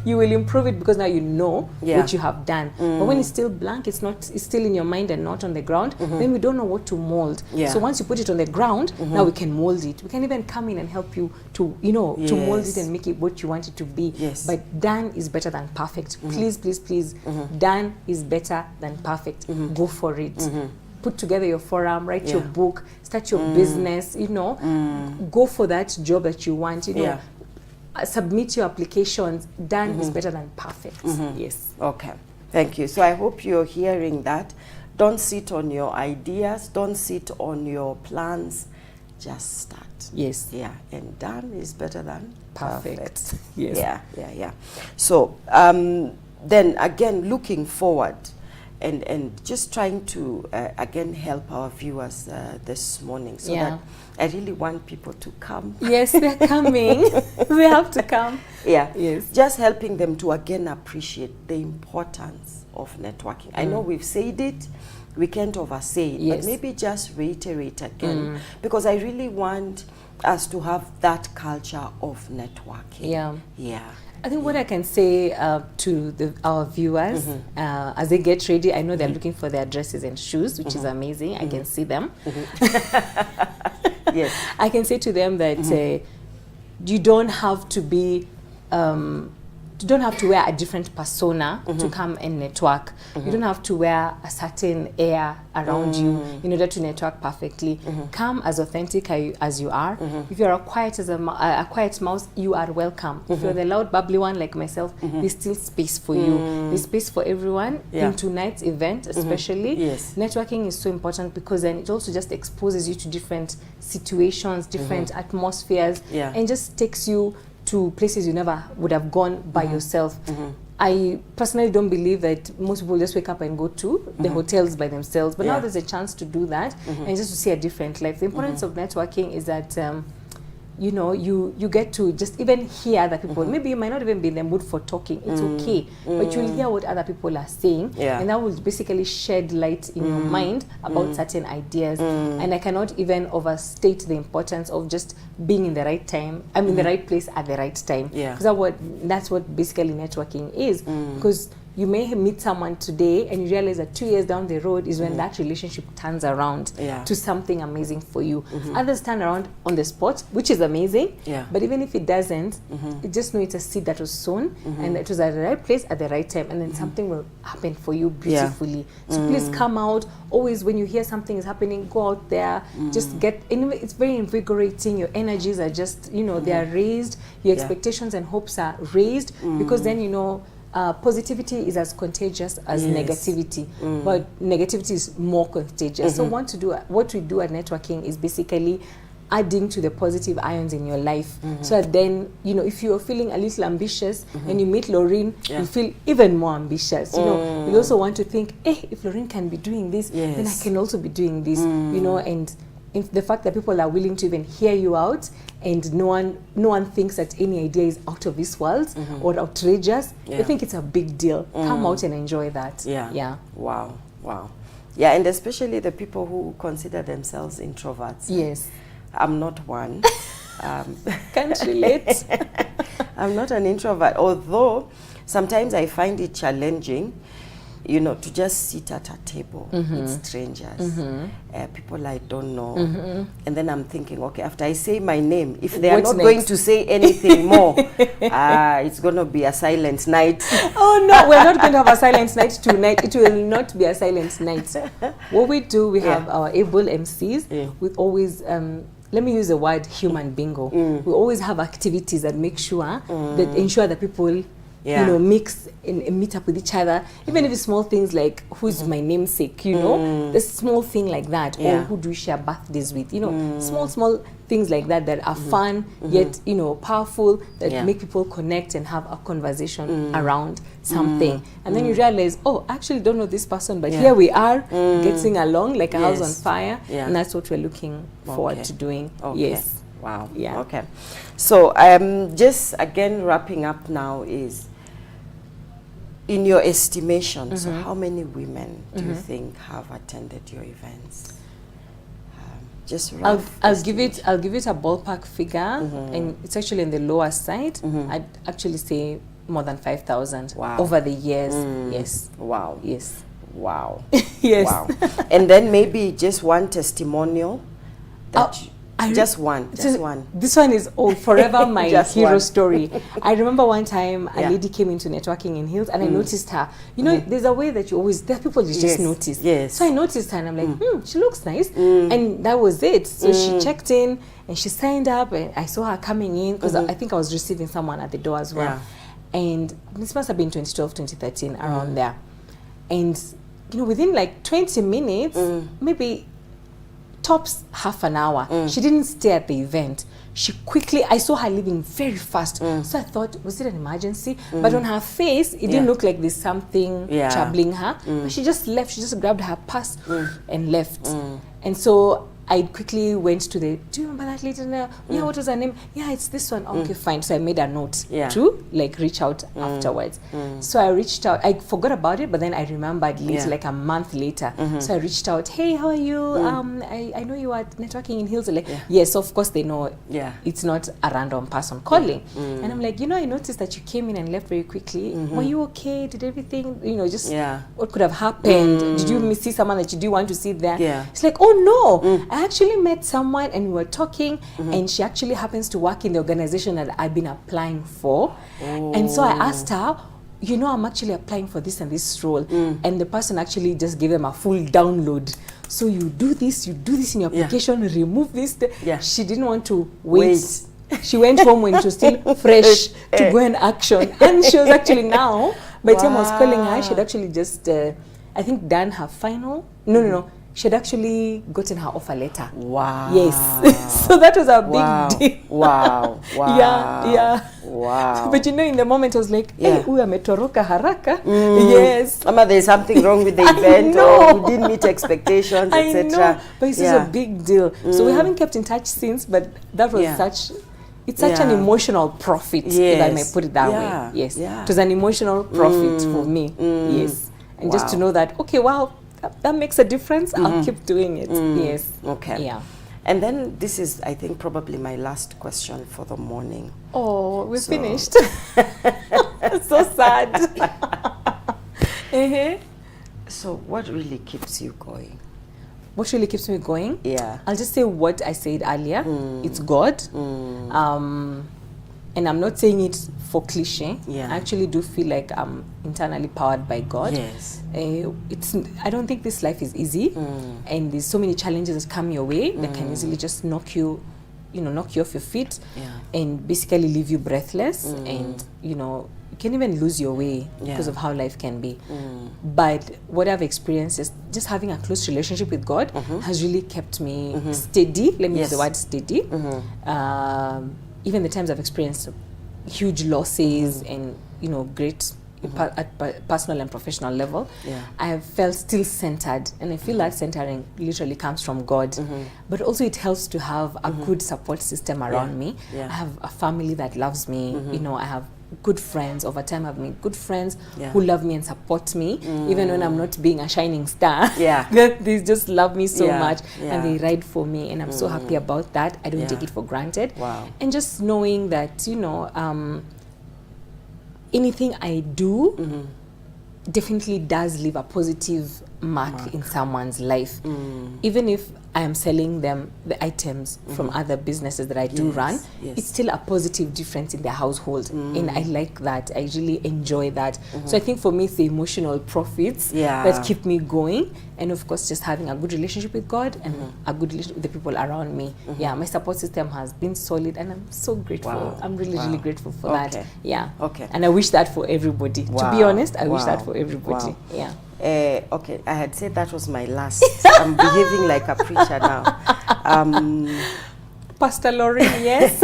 You will improve it because now you know what you have done. But when it's still blank, it's still in your mind and not on the ground, then we don't know what to mold. Yeah. So once you put it on the ground, now we can mold it. We can even come in and help you to, to mold it and make it what you want it to be. Yes. But done is better than perfect. Please, please, please. Done is better than perfect. Go for it. Put together your forum, write your book, start your business, go for that job that you want, submit your applications. Done is better than perfect. Yes. Okay. Thank you. So I hope you're hearing that. Don't sit on your ideas. Don't sit on your plans. Just start. Yes. Yeah. And done is better than perfect. Yes. Yeah. Yeah. So then again, looking forward and just trying to again help our viewers this morning, so that I really want people to come. Yes, they're coming. They have to come. Yeah. Yes. Just helping them to again appreciate the importance of networking. I know we've said it, we can't oversay it, but maybe just reiterate again, because I really want us to have that culture of networking. Yeah. Yeah. I think what I can say to our viewers as they get ready, I know they're looking for their dresses and shoes, which is amazing. I can see them. Yes. I can say to them that you don't have to be you don't have to wear a different persona to come and network. You don't have to wear a certain air around you in order to network perfectly. Come as authentic as you are. If you're a quiet mouse, you are welcome. If you're the loud, bubbly one like myself, there's still space for you. There's space for everyone. In tonight's event, especially, networking is so important, because then it also just exposes you to different situations, different atmospheres, and just takes you to places you never would have gone by yourself. I personally don't believe that most people just wake up and go to the hotels by themselves, but now there's a chance to do that and just to see a different life. The importance of networking is that you get to just even hear other people. Maybe you might not even be in the mood for talking. It's okay, but you'll hear what other people are saying, and that will basically shed light in your mind about certain ideas. And I cannot even overstate the importance of just being in the right time. I'm in the right place at the right time. Because that's what basically networking is. Because you may meet someone today and you realize that 2 years down the road is when that relationship turns around to something amazing for you. Others turn around on the spot, which is amazing. But even if it doesn't, you just know it's a seed that was sown and it was at the right place at the right time, and then something will happen for you beautifully. So please come out. Always when you hear something is happening, go out there. Just anyway, it's very invigorating. Your energies are just, they are raised. Your expectations and hopes are raised, because then positivity is as contagious as negativity, but negativity is more contagious. So what we do at networking is basically adding to the positive ions in your life, so that then, if you're feeling a little ambitious and you meet Laureen, you feel even more ambitious. You also want to think, hey, if Laureen can be doing this, then I can also be doing this, and the fact that people are willing to even hear you out, and no one thinks that any idea is out of this world or outrageous. I think it's a big deal. Come out and enjoy that. Wow. Yeah, and especially the people who consider themselves introverts. Yes. I'm not one. Can't relate. I'm not an introvert, although sometimes I find it challenging, to just sit at a table with strangers, people I don't know. And then I'm thinking, okay, after I say my name, if they are not going to say anything more, it's going to be a silent night. Oh, no, we're not going to have a silent night tonight. It will not be a silent night. What we do, we have our able MCs with always... let me use the word human bingo. We always have activities that make sure that ensure that people you know, mix and meet up with each other. Even if it's small things like who's my namesake, you know, the small thing like that, or who do we share birthdays with, you know, small things like that that are fun yet, you know, powerful, that make people connect and have a conversation around something. And then you realize, oh, I actually don't know this person, but here we are getting along like a house on fire, and that's what we're looking forward to doing. Yes. Wow. Yeah. Okay. So just again wrapping up now is, in your estimation, so how many women do you think have attended your events? Just rough I'll give it a ballpark figure, and it's actually in the lower side. I'd actually say more than 5,000 over the years. Yes. Wow. Yes. Wow. Yes. Wow. And then maybe just one testimonial that just one. This one is forever my hero story. I remember one time a lady came into networking in Hills, and I noticed her. You know, there's a way that there are people you just notice. Yes. So I noticed her, and I'm like, she looks nice. And that was it. So she checked in, and she signed up, and I saw her coming in, because I think I was receiving someone at the door as well. And this must have been 2012, 2013, around there. And, you know, within like 20 minutes, maybe tops half an hour, she didn't stay at the event. She quickly, I saw her leaving very fast. So I thought, was it an emergency? But on her face, it didn't look like there's something troubling her. But she just left. She just grabbed her purse and left. And so I quickly went to do you remember that lady? Yeah, what was her name? Yeah, it's this one. Okay, fine. So I made a note to like reach out afterwards. So I reached out. I forgot about it, but then I remembered later, like a month later. So I reached out. Hey, how are you? I know you are networking in Hills. Like, yes, of course they know. It's not a random person calling. And I'm like, you know, I noticed that you came in and left very quickly. Were you okay? Did everything, you know, just what could have happened? Did you see someone that you do want to see there? It's like, oh no. I actually met someone, and we were talking, and she actually happens to work in the organization that I've been applying for. And so I asked her, you know, I'm actually applying for this and this role. And the person actually just gave them a full download. So you do this in your application, remove this. She didn't want to wait. She went home when she was still fresh to go in action. And she was actually now, by the time I was calling her, she had actually just, I think, done her final. No. She had actually gotten her offer letter. Wow. Yes. So that was a big deal. Wow. Yeah. Wow. But you know, in the moment I was like, hey, ametoroka haraka. Yes. Mama, there's something wrong with the event, or we didn't meet expectations, etc. But it's just a big deal. So we haven't kept in touch since, but that was it's such an emotional profit, if I may put it that way. Yes. It was an emotional profit for me. Yes. And just to know that, okay, wow, that makes a difference. I'll keep doing it. Yes. Okay. Yeah. And then this is, I think, probably my last question for the morning. Oh, we're finished. So sad. So what really keeps you going? What really keeps me going? Yeah. I'll just say what I said earlier. It's God. And I'm not saying it for cliche. I actually do feel like I'm internally powered by God. Yes. I don't think this life is easy, and there's so many challenges that come your way that can easily just knock you off your feet, and basically leave you breathless, and you can even lose your way because of how life can be. But what I've experienced is just having a close relationship with God has really kept me steady. Let me use the word steady. Even the times I've experienced huge losses and great at personal and professional level, I have felt still centered, and I feel that centering literally comes from God. But also it helps to have a good support system around me. I have a family that loves me. I have good friends. Over time I've made good friends who love me and support me, even when I'm not being a shining star. They just love me so much, and they ride for me, and I'm so happy about that. I don't take it for granted. And just knowing that anything I do definitely does leave a positive mark in someone's life. Even if I am selling them the items from other businesses that I do run, it's still a positive difference in their household. And I like that. I really enjoy that. So I think for me, it's the emotional profits that keep me going. And of course, just having a good relationship with God and a good relationship with the people around me. Yeah, my support system has been solid, and I'm so grateful. Wow. I'm really, really grateful for that. Yeah. Okay. And I wish that for everybody. To be honest, I wish that for everybody. Yeah. Okay, I had said that was my last. I'm behaving like a preacher now. Pastor Laureen, yes.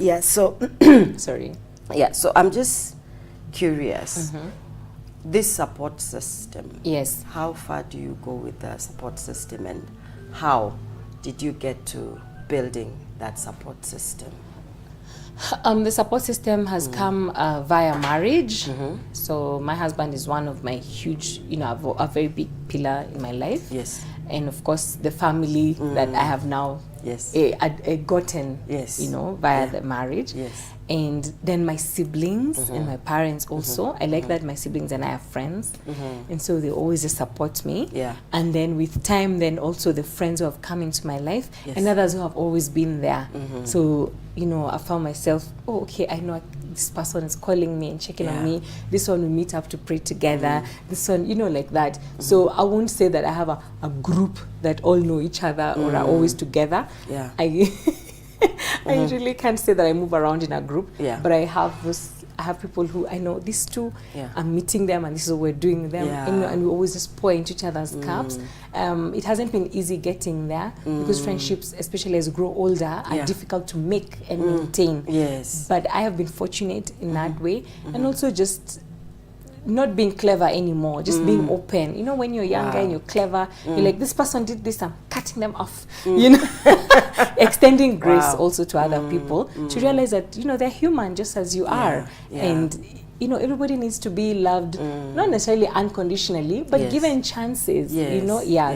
Yeah, so sorry. Yeah, so I'm just curious. This support system. Yes. How far do you go with the support system, and how did you get to building that support system? The support system has come via marriage. So my husband is one of my huge, a very big pillar in my life. Yes. And of course, the family that I have now gotten, via the marriage. Yes. And then my siblings and my parents also. I like that my siblings and I have friends. And so they always just support me. Yeah. And then with time, then also the friends who have come into my life and others who have always been there. So, I found myself, okay, I know this person is calling me and checking on me. This one we meet up to pray together. This one, like that. So I won't say that I have a group that all know each other or are always together. Yeah. I really can't say that I move around in a group, but I have people who I know, these two, I'm meeting them and this is what we're doing with them, and we always just pour into each other's cups. It hasn't been easy getting there because friendships, especially as you grow older, are difficult to make and maintain. Yes. But I have been fortunate in that way, and also just not being clever anymore, just being open. When you're younger and you're clever, you're like, this person did this, I'm cutting them off. Extending grace also to other people to realize that, they're human just as you are. And, everybody needs to be loved, not necessarily unconditionally, but given chances,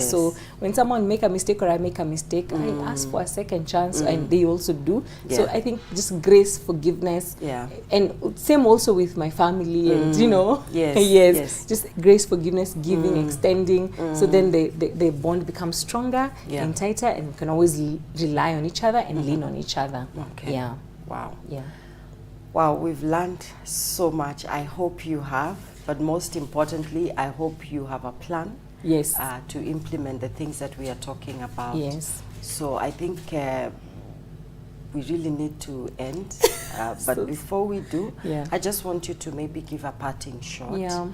So when someone make a mistake or I make a mistake, I ask for a second chance and they also do. So I think just grace, forgiveness, and same also with my family and, just grace, forgiveness, giving, extending. So then the bond becomes stronger and tighter, and we can always rely on each other and lean on each other. Okay. Yeah. Wow. Yeah. Wow, we've learned so much. I hope you have, but most importantly, I hope you have a plan. Yes. To implement the things that we are talking about. Yes. So I think we really need to end. But before we do, I just want you to maybe give a parting shot. Yeah.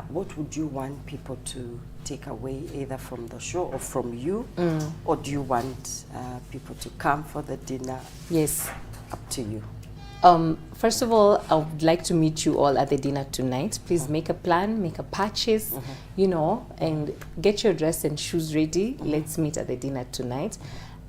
What would you want people to take away, either from the show or from you? Or do you want people to come for the dinner? Yes. Up to you. First of all, I would like to meet you all at the dinner tonight. Please make a plan, make a purchase, and get your dress and shoes ready. Let's meet at the dinner tonight.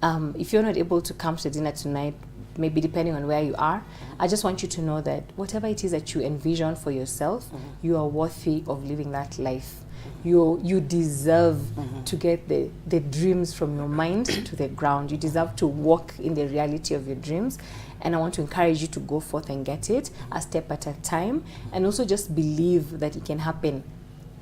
If you're not able to come to the dinner tonight, maybe depending on where you are, I just want you to know that whatever it is that you envision for yourself, you are worthy of living that life. You deserve to get the dreams from your mind to the ground. You deserve to walk in the reality of your dreams. And I want to encourage you to go forth and get it a step at a time. And also just believe that it can happen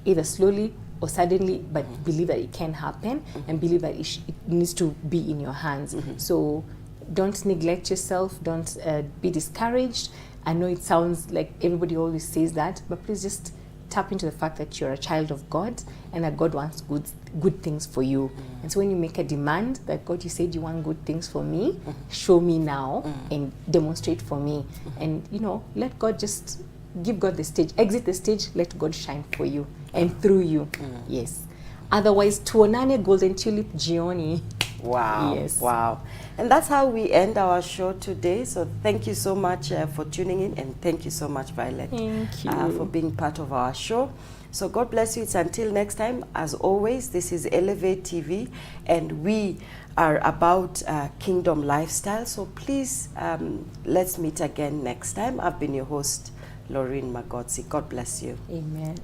either slowly or suddenly, but believe that it can happen and believe that it needs to be in your hands. So don't neglect yourself. Don't be discouraged. I know it sounds like everybody always says that, but please just tap into the fact that you're a child of God and that God wants good things for you. And so when you make a demand that God, you said you want good things for me, show me now and demonstrate for me. And, let God just give God the stage. Exit the stage, let God shine for you and through you. Yes. Otherwise, tuonane golden tulip jioni. Wow. Yes. Wow. And that's how we end our show today. So thank you so much for tuning in, and thank you so much, Violet, thank you. For being part of our show. So God bless you. It's until next time. As always, this is Elevate TV, and we are about kingdom lifestyle. So please, let's meet again next time. I've been your host, Laureen Magotsi. God bless you. Amen.